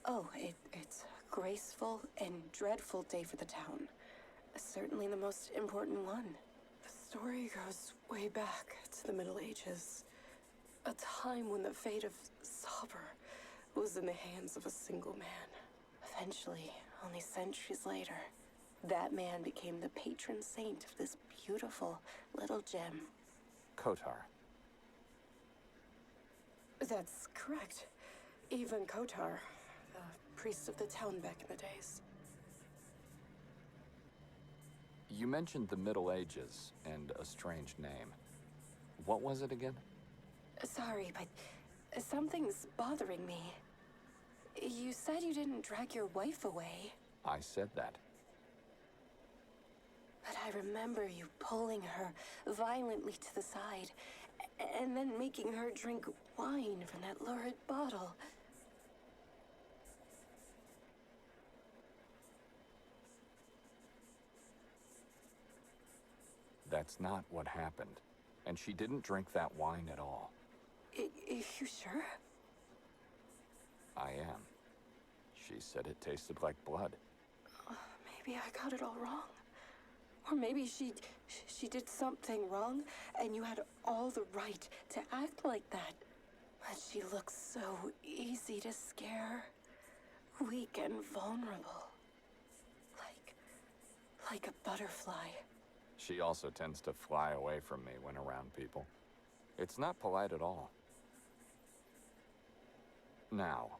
E: Oh, it's a graceful and dreadful day for the town. Certainly the most important one. The story goes way back to the Middle Ages. A time when the fate of Sabr was in the hands of a single man. Eventually, only centuries later, that man became the patron saint of this beautiful little gem.
D: Kotar.
E: That's correct. Even Kotar, the priest of the town back in the days.
D: You mentioned the Middle Ages and a strange name. What was it again?
E: Sorry, but something's bothering me. You said you didn't drag your wife away.
D: I said that.
E: But I remember you pulling her violently to the side, and then making her drink wine from that lurid bottle.
D: That's not what happened. And she didn't drink that wine at all.
E: You sure?
D: I am. She said it tasted like blood.
E: Maybe I got it all wrong. Or maybe she did something wrong, and you had all the right to act like that. But she looks so easy to scare. Weak and vulnerable. Like a butterfly.
D: She also tends to fly away from me when around people. It's not polite at all. Now,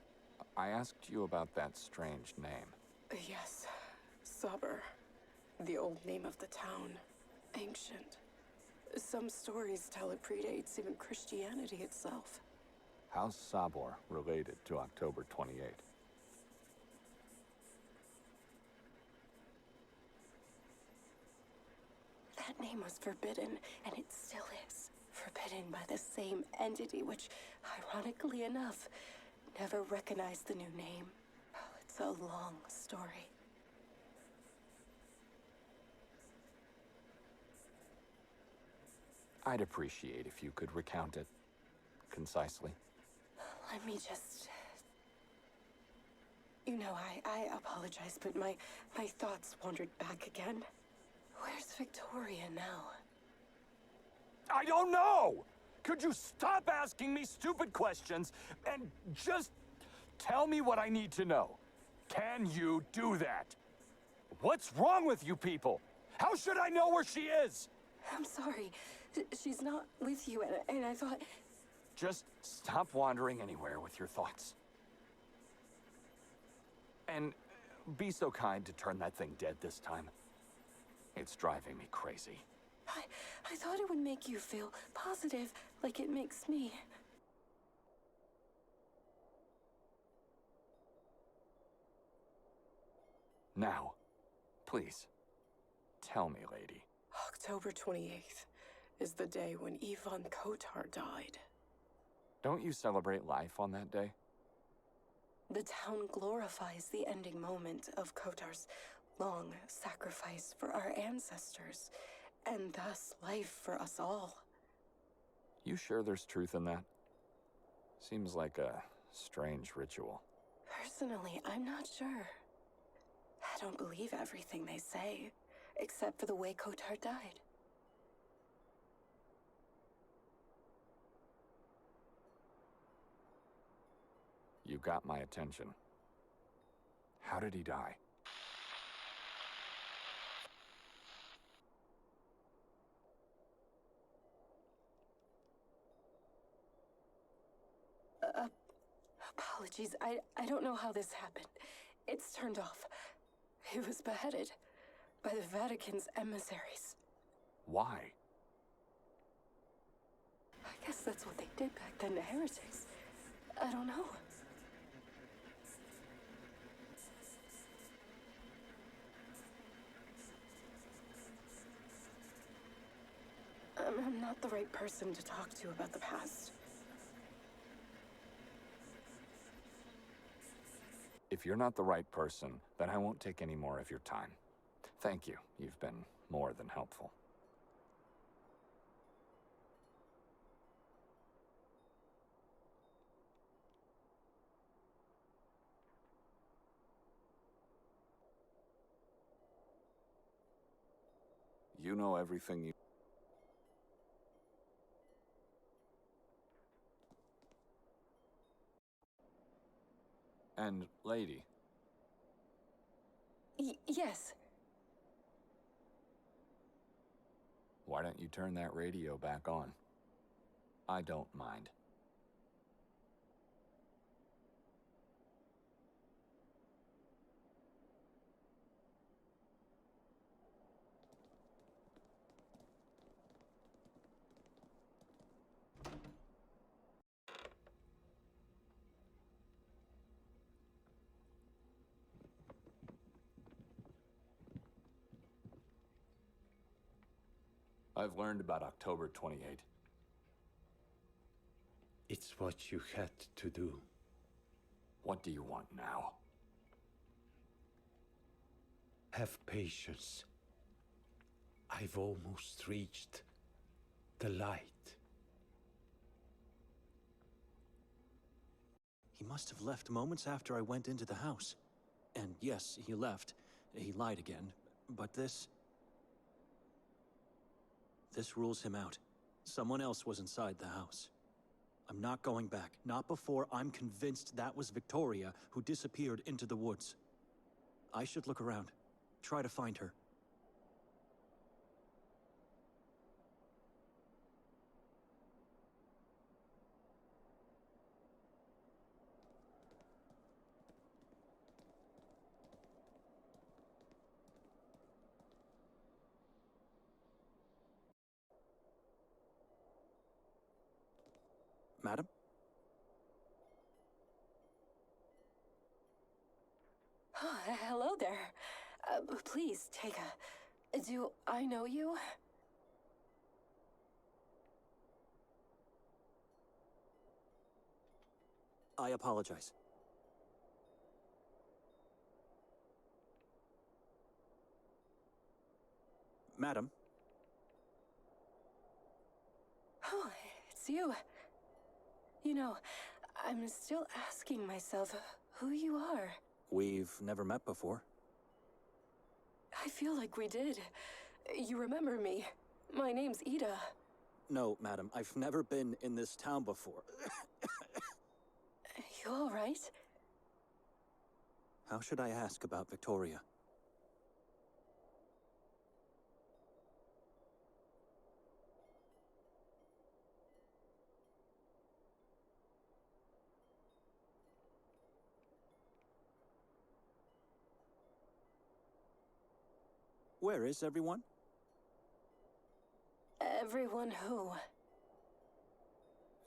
D: I asked you about that strange name.
E: Yes, Sabr. The old name of the town. Ancient. Some stories tell it predates even Christianity itself.
D: How's Sabor related to October 28?
E: That name was forbidden, and it still is. Forbidden by the same entity which, ironically enough, never recognized the new name. Oh, it's a long story.
D: I'd appreciate if you could recount it concisely.
E: Let me just... You know, I apologize, but my thoughts wandered back again. Where's Victoria now?
D: I don't know! Could you stop asking me stupid questions and just tell me what I need to know? Can you do that? What's wrong with you people? How should I know where she is?
E: I'm sorry. She's not with you, and I thought...
D: Just stop wandering anywhere with your thoughts. And be so kind to turn that thing dead this time. It's driving me crazy.
E: I thought it would make you feel positive, like it makes me.
D: Now, please, tell me, lady.
E: October 28th is the day when Ivan Kotar died.
D: Don't you celebrate life on that day?
E: The town glorifies the ending moment of Kotar's long sacrifice for our ancestors, and thus life for us all.
D: You sure there's truth in that? Seems like a strange ritual.
E: Personally, I'm not sure. I don't believe everything they say, except for the way Kotar died.
D: You got my attention. How did he die?
E: Apologies, I don't know how this happened. It's turned off. He was beheaded by the Vatican's emissaries.
D: Why?
E: I guess that's what they did back then to heretics. I don't know. I'm not the right person to talk to about the past.
D: If you're not the right person, then I won't take any more of your time. Thank you. You've been more than helpful. You know everything you... And, lady,
E: Yes.
D: why don't you turn that radio back on? I don't mind. I've learned about October 28.
G: It's what you had to do.
D: What do you want now?
G: Have patience. I've almost reached the light.
A: He must have left moments after I went into the house. And yes, he left. He lied again. But this rules him out. Someone else was inside the house. I'm not going back. Not before I'm convinced that was Victoria who disappeared into the woods. I should look around. Try to find her. Madam?
E: Oh, hello there. Please, take a... Do I know you?
A: I apologize. Madam?
E: Oh, it's you. You know, I'm still asking myself who you are.
A: We've never met before.
E: I feel like we did. You remember me. My name's Ida.
A: No, madam, I've never been in this town before.
E: You all right?
A: How should I ask about Victoria? Where is everyone?
E: Everyone who?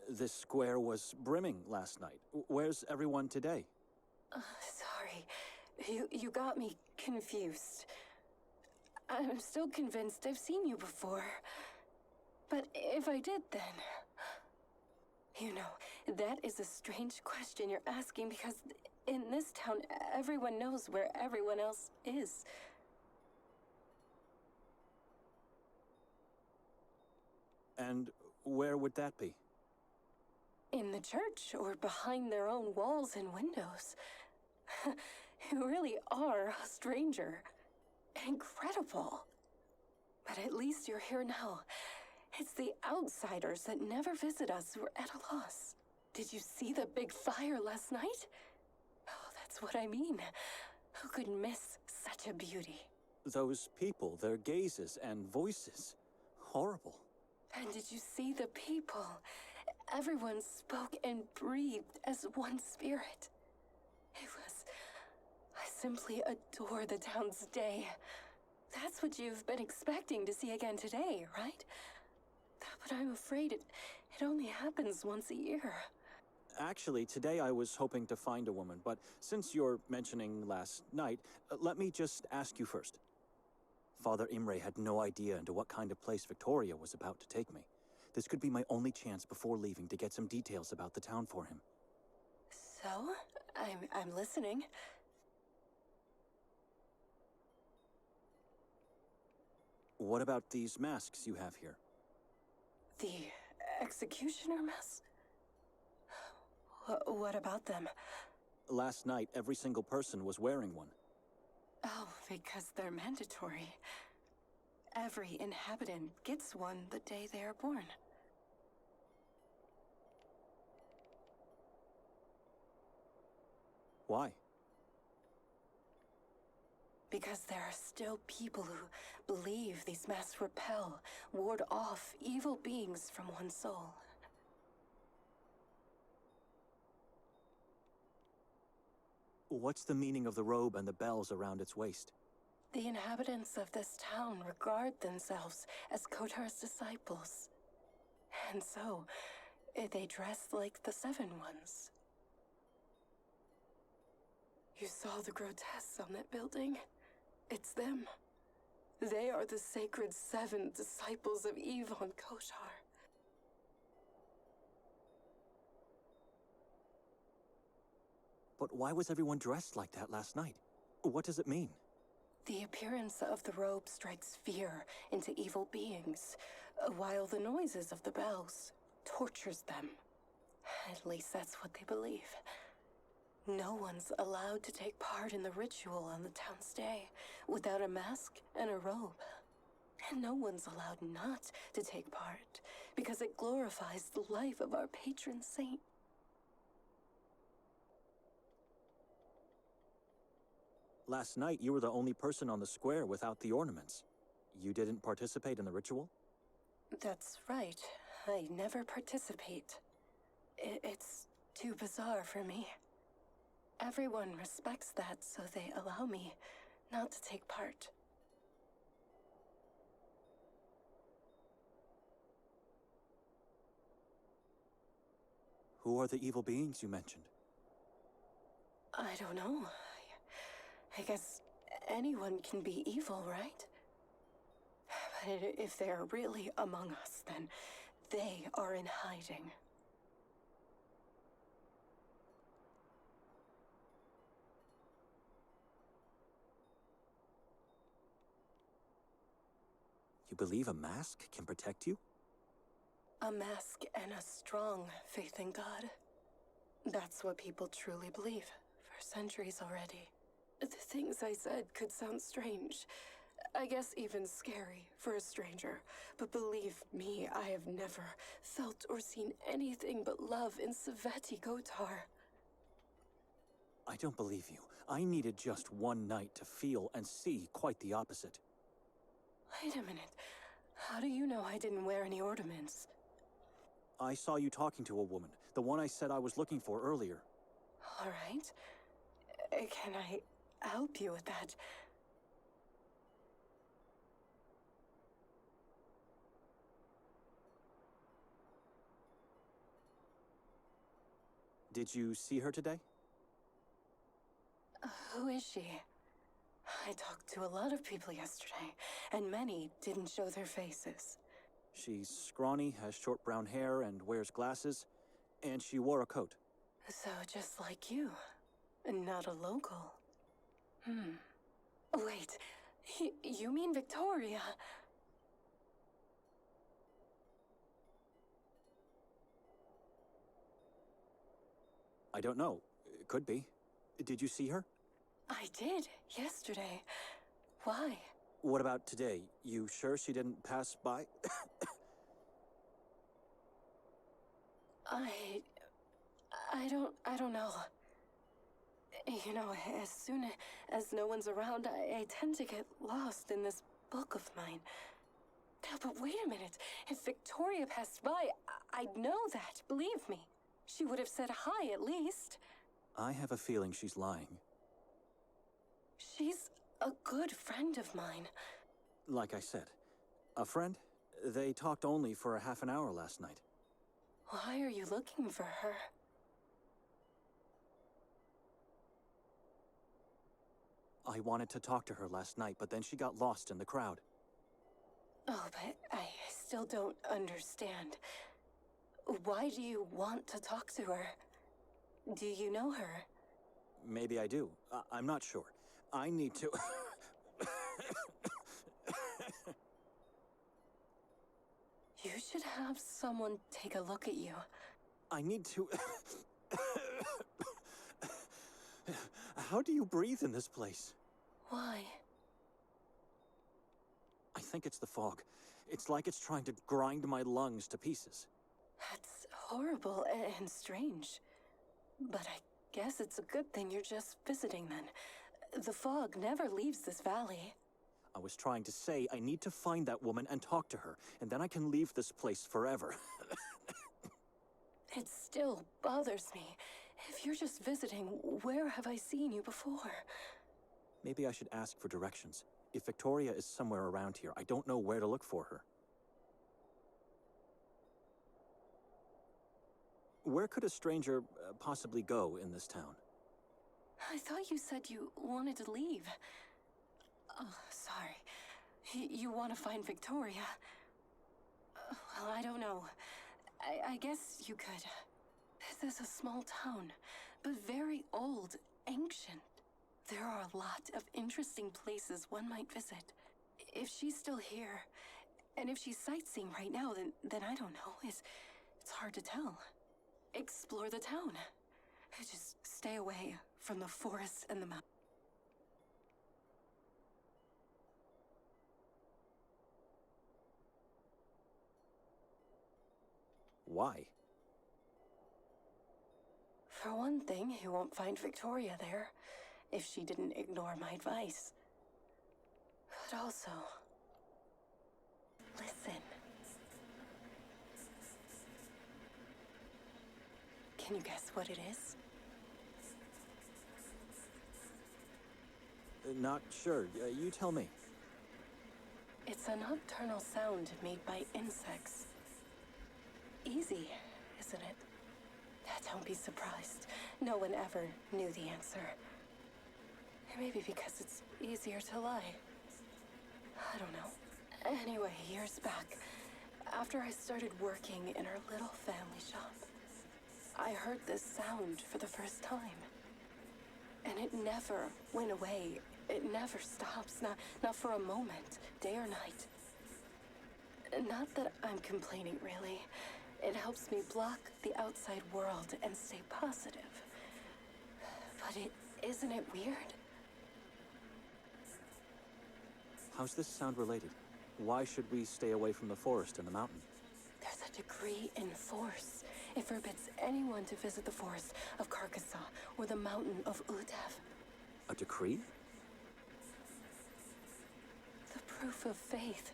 A: This square was brimming last night. Where's everyone today?
E: Sorry. You got me confused. I'm still convinced I've seen you before. But if I did, then... You know, that is a strange question you're asking because in this town, everyone knows where everyone else is.
A: And where would that be?
E: In the church, or behind their own walls and windows. You really are a stranger. Incredible. But at least you're here now. It's the outsiders that never visit us who are at a loss. Did you see the big fire last night? Oh, that's what I mean. Who could miss such a beauty?
A: Those people, their gazes and voices. Horrible.
E: And did you see the people? Everyone spoke and breathed as one spirit. I simply adore the town's day. That's what you've been expecting to see again today, right? But I'm afraid it only happens once a year.
A: Actually, today I was hoping to find a woman, but since you're mentioning last night, let me just ask you first. Father Imre had no idea into what kind of place Victoria was about to take me. This could be my only chance before leaving to get some details about the town for him.
E: So, I'm listening.
A: What about these masks you have here?
E: The executioner mask? What about them?
A: Last night, every single person was wearing one.
E: Oh, because they're mandatory. Every inhabitant gets one the day they are born.
A: Why?
E: Because there are still people who believe these masks repel, ward off evil beings from one's soul.
A: What's the meaning of the robe and the bells around its waist?
E: The inhabitants of this town regard themselves as Kotar's disciples. And so, they dress like the Seven Ones. You saw the grotesques on that building? It's them. They are the sacred 7 disciples of Ivan Kotar.
A: But why was everyone dressed like that last night? What does it mean?
E: The appearance of the robe strikes fear into evil beings, while the noises of the bells tortures them. At least that's what they believe. No one's allowed to take part in the ritual on the town's day without a mask and a robe. And no one's allowed not to take part, because it glorifies the life of our patron saint.
A: Last night, you were the only person on the square without the ornaments. You didn't participate in the ritual?
E: That's right. I never participate. It's too bizarre for me. Everyone respects that, so they allow me not to take part.
A: Who are the evil beings you mentioned?
E: I don't know. I guess anyone can be evil, right? But if they're really among us, then they are in hiding.
A: You believe a mask can protect you?
E: A mask and a strong faith in God. That's what people truly believe, for centuries already. The things I said could sound strange. I guess even scary for a stranger. But believe me, I have never felt or seen anything but love in Sveti Kotar.
A: I don't believe you. I needed just one night to feel and see quite the opposite.
E: Wait a minute. How do you know I didn't wear any ornaments?
A: I saw you talking to a woman, the one I said I was looking for earlier.
E: All right. Can I help you with that?
A: Did you see her today?
E: Who is she? I talked to a lot of people yesterday, and many didn't show their faces.
A: She's scrawny, has short brown hair, and wears glasses, and she wore a coat.
E: So just like you, not a local. Wait, you mean Victoria?
A: I don't know. It could be. Did you see her?
E: I did, yesterday. Why?
A: What about today? You sure she didn't pass by?
E: I don't know. You know, as soon as no one's around, I tend to get lost in this book of mine. But wait a minute. If Victoria passed by, I'd know that, believe me. She would have said hi, at least.
A: I have a feeling she's lying.
E: She's a good friend of mine.
A: Like I said, a friend? They talked only for a half an hour last night.
E: Why are you looking for her?
A: I wanted to talk to her last night, but then she got lost in the crowd.
E: Oh, but I still don't understand. Why do you want to talk to her? Do you know her?
A: Maybe I do. I'm not sure. I need to...
E: You should have someone take a look at you.
A: I need to... How do you breathe in this place?
E: Why?
A: I think it's the fog. It's like it's trying to grind my lungs to pieces.
E: That's horrible and strange. But I guess it's a good thing you're just visiting then. The fog never leaves this valley.
A: I was trying to say I need to find that woman and talk to her, and then I can leave this place forever.
E: It still bothers me. If you're just visiting, where have I seen you before?
A: Maybe I should ask for directions. If Victoria is somewhere around here, I don't know where to look for her. Where could a stranger possibly go in this town?
E: I thought you said you wanted to leave. Oh, sorry. You want to find Victoria? Well, I don't know. I guess you could. This is a small town, but very old, ancient. There are a lot of interesting places one might visit. If she's still here, and if she's sightseeing right now, then I don't know. It's hard to tell. Explore the town. Just stay away from the forest and the mountains.
A: Why?
E: For one thing, you won't find Victoria there, if she didn't ignore my advice. But also, listen. Can you guess what it is?
A: Not sure. You tell me.
E: It's a nocturnal sound made by insects. Easy, isn't it? Don't be surprised. No one ever knew the answer. Maybe because it's easier to lie. I don't know. Anyway, years back, after I started working in our little family shop, I heard this sound for the first time. And it never went away. It never stops, not for a moment, day or night. Not that I'm complaining, really. It helps me block the outside world and stay positive. But isn't it weird?
A: How's this sound related? Why should we stay away from the forest and the mountain?
E: There's a decree in force. It forbids anyone to visit the forest of Carcassonne or the mountain of Udev.
A: A decree?
E: The proof of faith.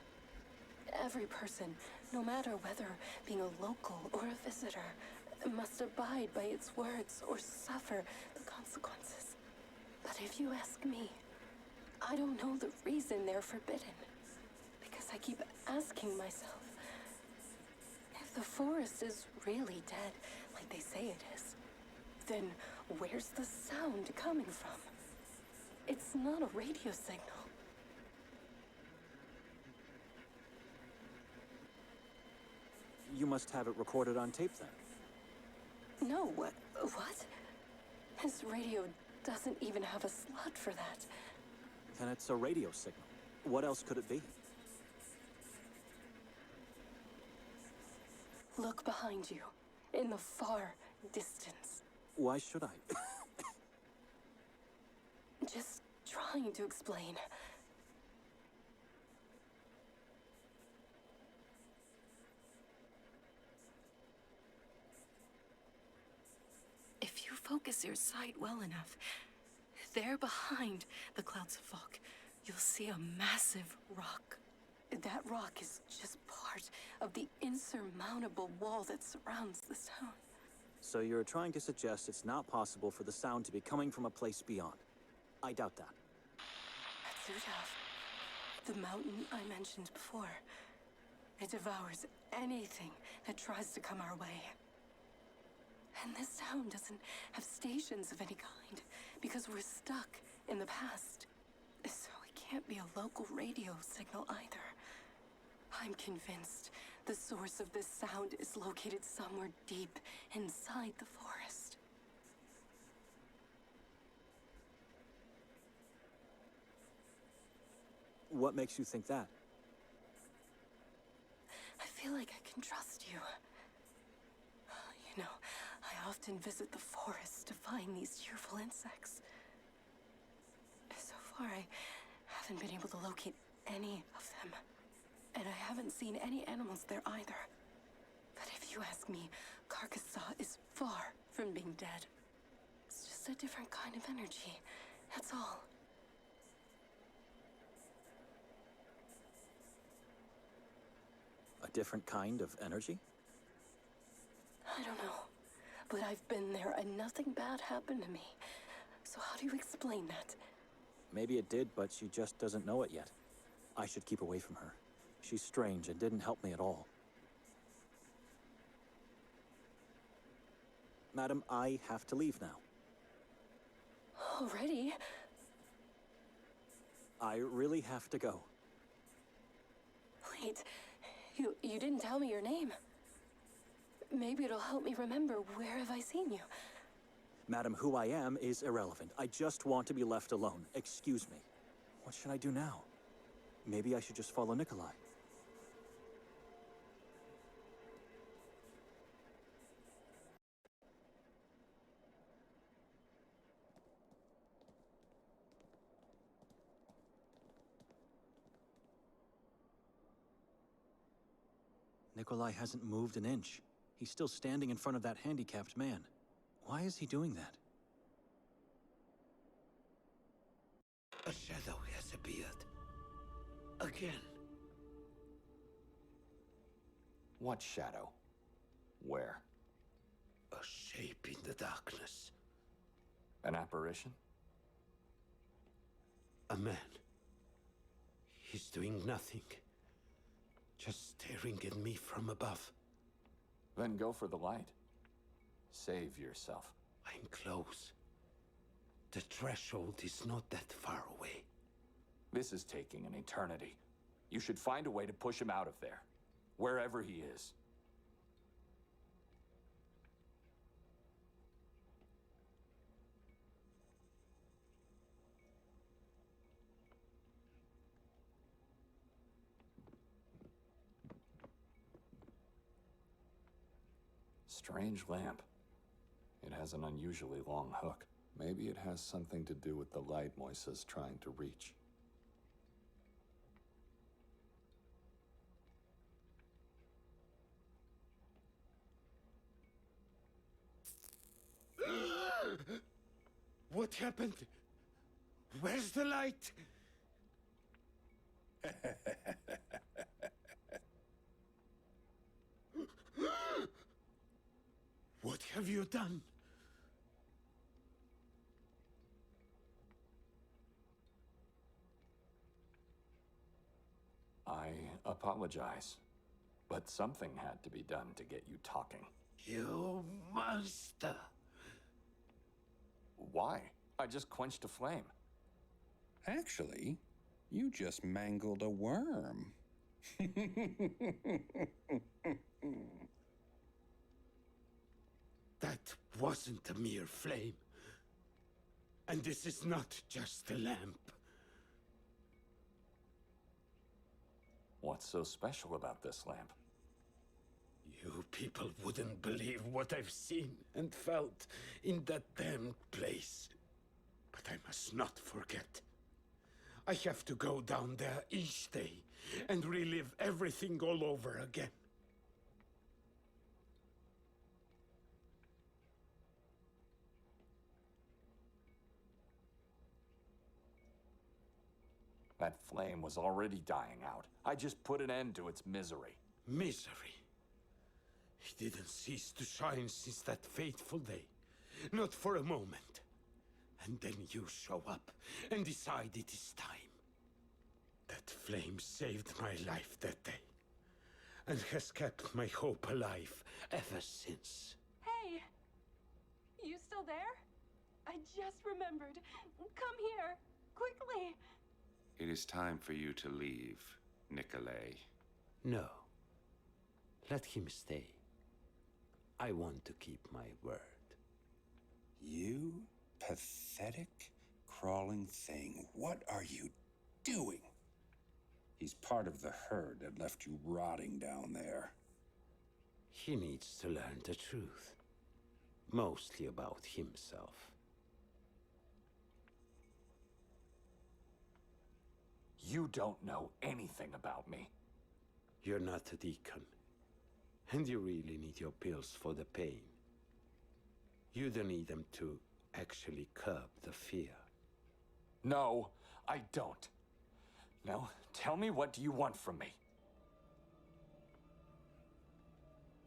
E: Every person, no matter whether being a local or a visitor, must abide by its words or suffer the consequences. But if you ask me, I don't know the reason they're forbidden. Because I keep asking myself, if the forest is really dead, like they say it is, then where's the sound coming from? It's not a radio signal.
A: You must have it recorded on tape, then.
E: No, what? His radio doesn't even have a slot for that.
A: Then it's a radio signal. What else could it be?
E: Look behind you, in the far distance.
A: Why should I?
E: just trying to explain. If you focus your sight well enough, there behind the clouds of fog, you'll see a massive rock. That rock is just part of the insurmountable wall that surrounds this town.
A: So you're trying to suggest it's not possible for the sound to be coming from a place beyond. I doubt that.
E: That's too tough. The mountain I mentioned before. It devours anything that tries to come our way. And this town doesn't have stations of any kind, because we're stuck in the past. So it can't be a local radio signal either. I'm convinced the source of this sound is located somewhere deep inside the forest.
A: What makes you think that?
E: I feel like I can trust you. You know, I often visit the forest to find these cheerful insects. So far, I haven't been able to locate any of them. And I haven't seen any animals there either. But if you ask me, Carcassonne is far from being dead. It's just a different kind of energy, that's all.
A: A different kind of energy?
E: I don't know. But I've been there and nothing bad happened to me. So how do you explain that?
A: Maybe it did, but she just doesn't know it yet. I should keep away from her. She's strange and didn't help me at all. Madam, I have to leave now.
E: Already?
A: I really have to go.
E: Wait, you didn't tell me your name. Maybe it'll help me remember where have I seen you.
A: Madam, who I am is irrelevant. I just want to be left alone. Excuse me. What should I do now? Maybe I should just follow Nikolay. Nikolay hasn't moved an inch. He's still standing in front of that handicapped man. Why is he doing that?
G: A shadow has appeared. Again.
D: What shadow? Where?
G: A shape in the darkness.
D: An apparition?
G: A man. He's doing nothing. Just staring at me from above.
D: Then go for the light. Save yourself.
G: I'm close. The threshold is not that far away.
D: This is taking an eternity. You should find a way to push him out of there. Wherever he is. Strange lamp. It has an unusually long hook. Maybe it has something to do with the light Moisa's trying to reach.
G: What happened? Where's the light? What have you done?
D: I apologize, but something had to be done to get you talking.
G: You monster!
D: Why? I just quenched a flame.
F: Actually, you just mangled a worm.
G: That wasn't a mere flame. And this is not just a lamp.
D: What's so special about this lamp?
G: You people wouldn't believe what I've seen and felt in that damned place. But I must not forget. I have to go down there each day and relive everything all over again.
D: That flame was already dying out. I just put an end to its misery.
G: Misery. It didn't cease to shine since that fateful day. Not for a moment. And then you show up and decide it is time. That flame saved my life that day. And has kept my hope alive ever since.
E: Hey! You still there? I just remembered. Come here, quickly!
F: It is time for you to leave, Nikolay.
G: No. Let him stay. I want to keep my word.
F: You pathetic, crawling thing. What are you doing? He's part of the herd that left you rotting down there.
G: He needs to learn the truth. Mostly about himself.
D: You don't know anything about me.
G: You're not a deacon. And you really need your pills for the pain. You don't need them to actually curb the fear.
D: No, I don't. Now, tell me, what do you want from me?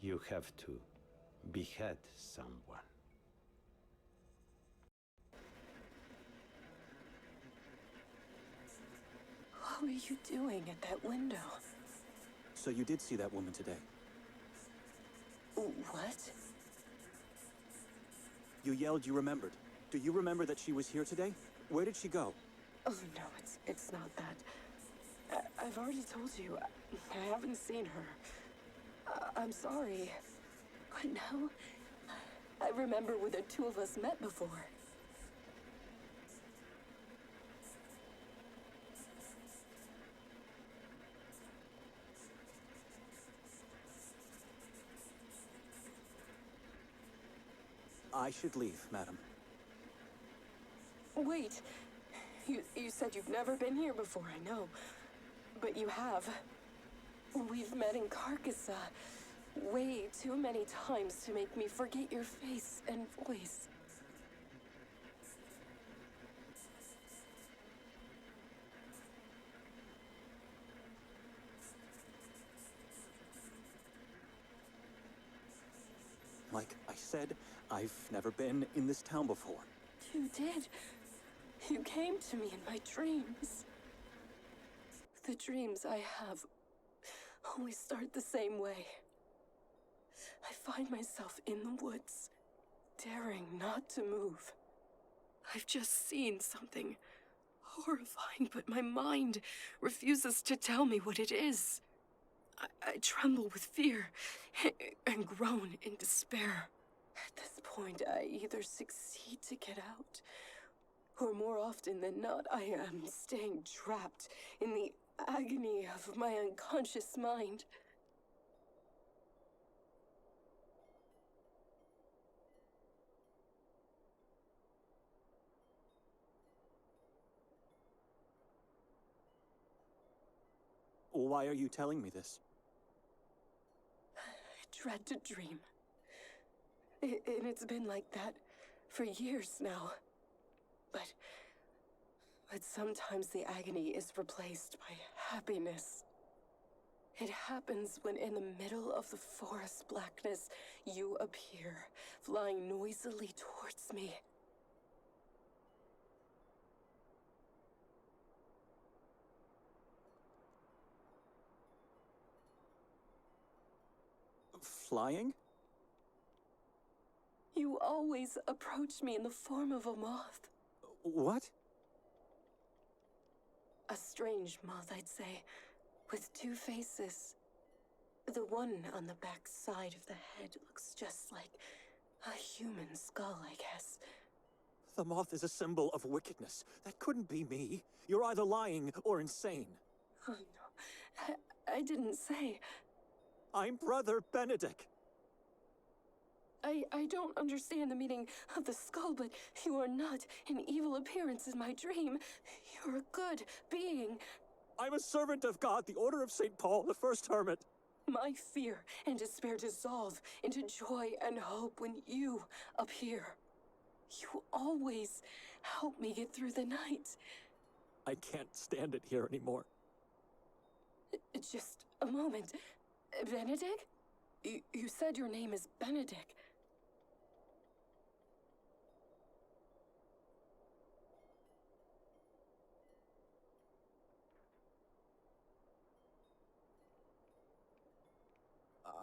G: You have to behead someone.
E: What were you doing at that window?
A: So you did see that woman today?
E: What?
A: You yelled you remembered. Do you remember that she was here today? Where did she go?
E: Oh, no, it's not that. I've already told you. I haven't seen her. I'm sorry. But now, I remember where the two of us met before.
A: I should leave, madam.
E: Wait. You said you've never been here before, I know. But you have. We've met in Carcassonne way too many times to make me forget your face and voice.
A: Like I said, I've never been in this town before.
E: You did. You came to me in my dreams. The dreams I have always start the same way. I find myself in the woods, daring not to move. I've just seen something horrifying, but my mind refuses to tell me what it is. I tremble with fear and groan in despair. At this point, I either succeed to get out, or more often than not, I am staying trapped in the agony of my unconscious mind.
A: Why are you telling me this?
E: I dread to dream. And it's been like that for years now. But sometimes the agony is replaced by happiness. It happens when in the middle of the forest blackness, you appear, flying noisily towards me.
A: Flying?
E: You always approach me in the form of a moth.
A: What?
E: A strange moth, I'd say, with two faces. The one on the back side of the head looks just like a human skull, I guess.
A: The moth is a symbol of wickedness. That couldn't be me. You're either lying or insane.
E: Oh, no. I didn't say.
A: I'm Brother Benedek.
E: I I don't understand the meaning of the skull, but you are not an evil appearance in my dream. You're a good being.
A: I'm a servant of God, the Order of St. Paul, the first hermit.
E: My fear and despair dissolve into joy and hope when you appear. You always help me get through the night.
A: I can't stand it here anymore.
E: Just a moment. Benedek? You said your name is Benedek.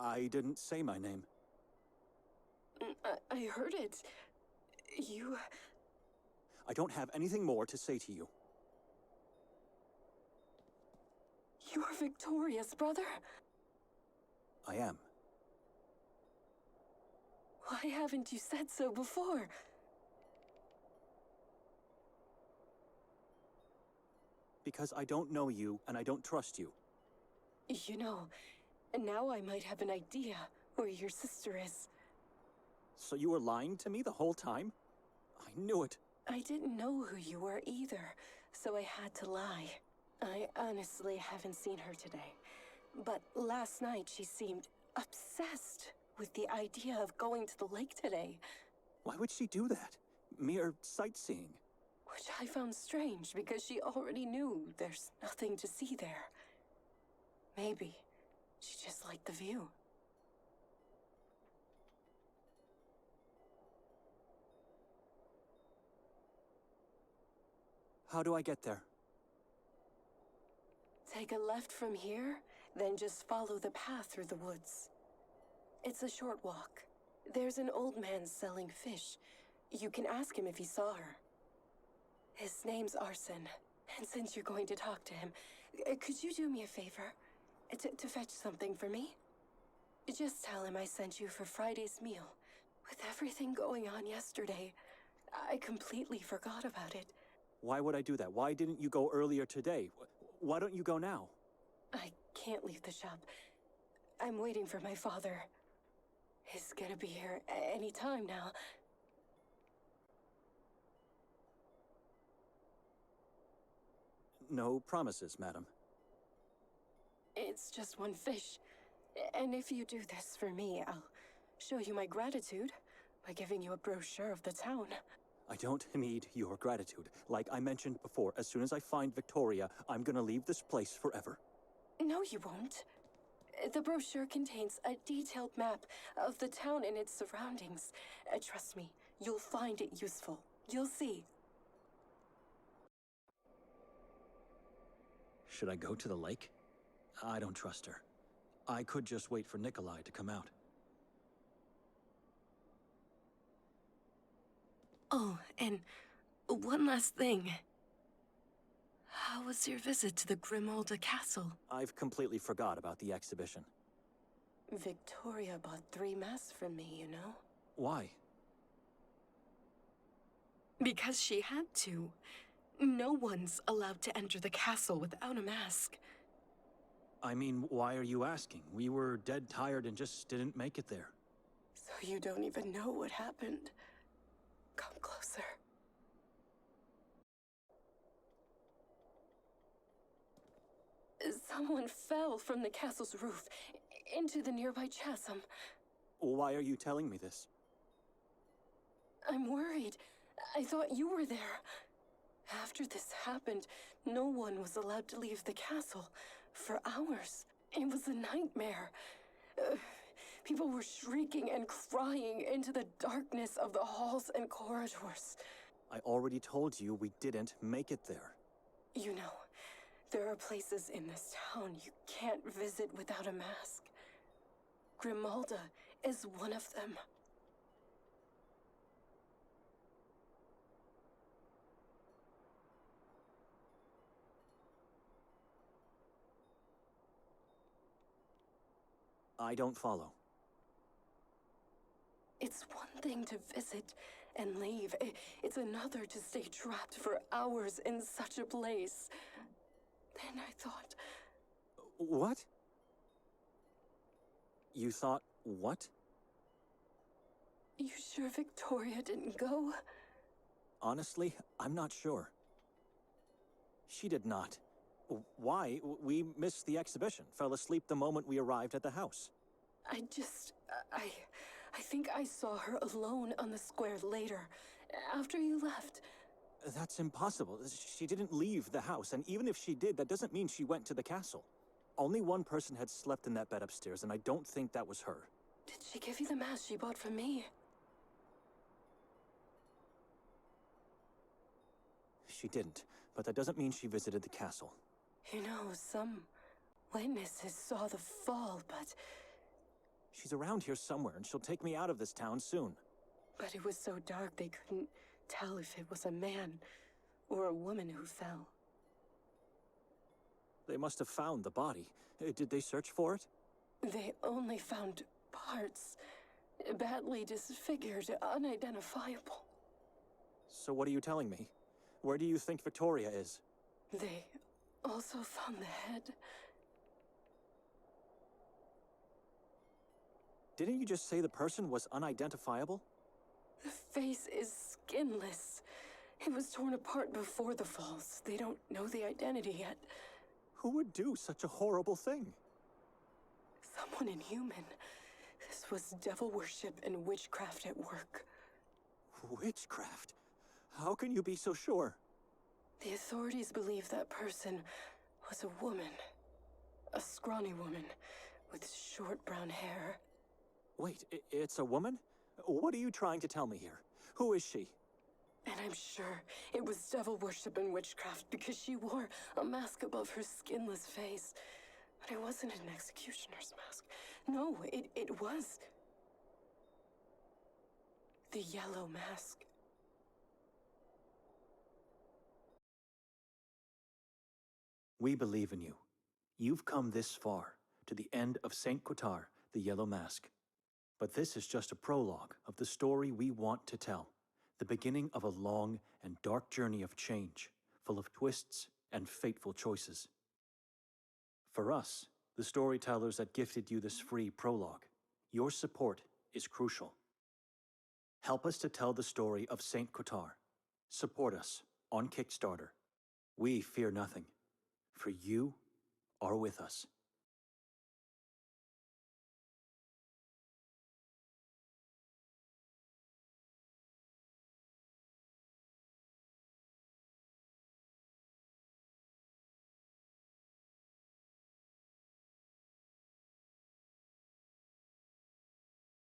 A: I didn't say my name.
E: I heard it. You...
A: I don't have anything more to say to you.
E: You are victorious, brother?
A: I am.
E: Why haven't you said so before?
A: Because I don't know you, and I don't trust you.
E: You know, now I might have an idea where your sister is.
A: So you were lying to me the whole time? I knew it.
E: I didn't know who you were either, so I had to lie. I honestly haven't seen her today. But last night she seemed obsessed with the idea of going to the lake today.
A: Why would she do that? Mere sightseeing.
E: Which I found strange because she already knew there's nothing to see there. Maybe she just liked the view.
A: How do I get there?
E: Take a left from here, then just follow the path through the woods. It's a short walk. There's an old man selling fish. You can ask him if he saw her. His name's Arson, and since you're going to talk to him, could you do me a favor? To fetch something for me? Just tell him I sent you for Friday's meal. With everything going on yesterday, I completely forgot about it.
A: Why would I do that? Why didn't you go earlier today? Why don't you go now?
E: I can't leave the shop. I'm waiting for my father. He's gonna be here any time now.
A: No promises, madam.
E: It's just one fish. And if you do this for me, I'll show you my gratitude by giving you a brochure of the town.
A: I don't need your gratitude. Like I mentioned before, as soon as I find Victoria, I'm gonna leave this place forever.
E: No, you won't. The brochure contains a detailed map of the town and its surroundings. Trust me, you'll find it useful. You'll see.
A: Should I go to the lake? I don't trust her. I could just wait for Nikolay to come out.
E: Oh, and one last thing. How was your visit to the Grimolda Castle?
A: I've completely forgot about the exhibition.
E: Victoria bought 3 masks from me, you know?
A: Why?
E: Because she had to. No one's allowed to enter the castle without a mask.
A: I mean, why are you asking? We were dead tired and just didn't make it there.
E: So you don't even know what happened. Come closer. Someone fell from the castle's roof into the nearby chasm.
A: Why are you telling me this?
E: I'm worried. I thought you were there. After this happened, no one was allowed to leave the castle for hours. It was a nightmare. People were shrieking and crying into the darkness of the halls and corridors.
A: I already told you we didn't make it there.
E: You know, there are places in this town you can't visit without a mask. Grimolda is one of them.
A: I don't follow.
E: It's one thing to visit and leave. It's another to stay trapped for hours in such a place. Then I thought...
A: What? You thought what?
E: You sure Victoria didn't go?
A: Honestly, I'm not sure. She did not. Why? We missed the exhibition, fell asleep the moment we arrived at the house.
E: I think I saw her alone on the square later, after you left.
A: That's impossible. She didn't leave the house, and even if she did, that doesn't mean she went to the castle. Only one person had slept in that bed upstairs, and I don't think that was her.
E: Did she give you the mask she bought for me?
A: She didn't, but that doesn't mean she visited the castle.
E: You know, some witnesses saw the fall, but...
A: She's around here somewhere, and she'll take me out of this town soon.
E: But it was so dark they couldn't tell if it was a man or a woman who fell.
A: They must have found the body. Did they search for it?
E: They only found parts. Badly disfigured, unidentifiable.
A: So what are you telling me? Where do you think Victoria is?
E: They also found the head.
A: Didn't you just say the person was unidentifiable?
E: The face is skinless. It was torn apart before the falls. They don't know the identity yet.
A: Who would do such a horrible thing?
E: Someone inhuman. This was devil worship and witchcraft at work.
A: Witchcraft? How can you be so sure?
E: The authorities believe that person was a woman. A scrawny woman with short brown hair.
A: Wait, it's a woman? What are you trying to tell me here? Who is she?
E: And I'm sure it was devil worship and witchcraft because she wore a mask above her skinless face. But it wasn't an executioner's mask. No, it was the yellow mask.
A: We believe in you. You've come this far, to the end of Saint Kotar, the Yellow Mask. But this is just a prologue of the story we want to tell, the beginning of a long and dark journey of change, full of twists and fateful choices. For us, the storytellers that gifted you this free prologue, your support is crucial. Help us to tell the story of Saint Kotar. Support us on Kickstarter. We fear nothing, for you are with us.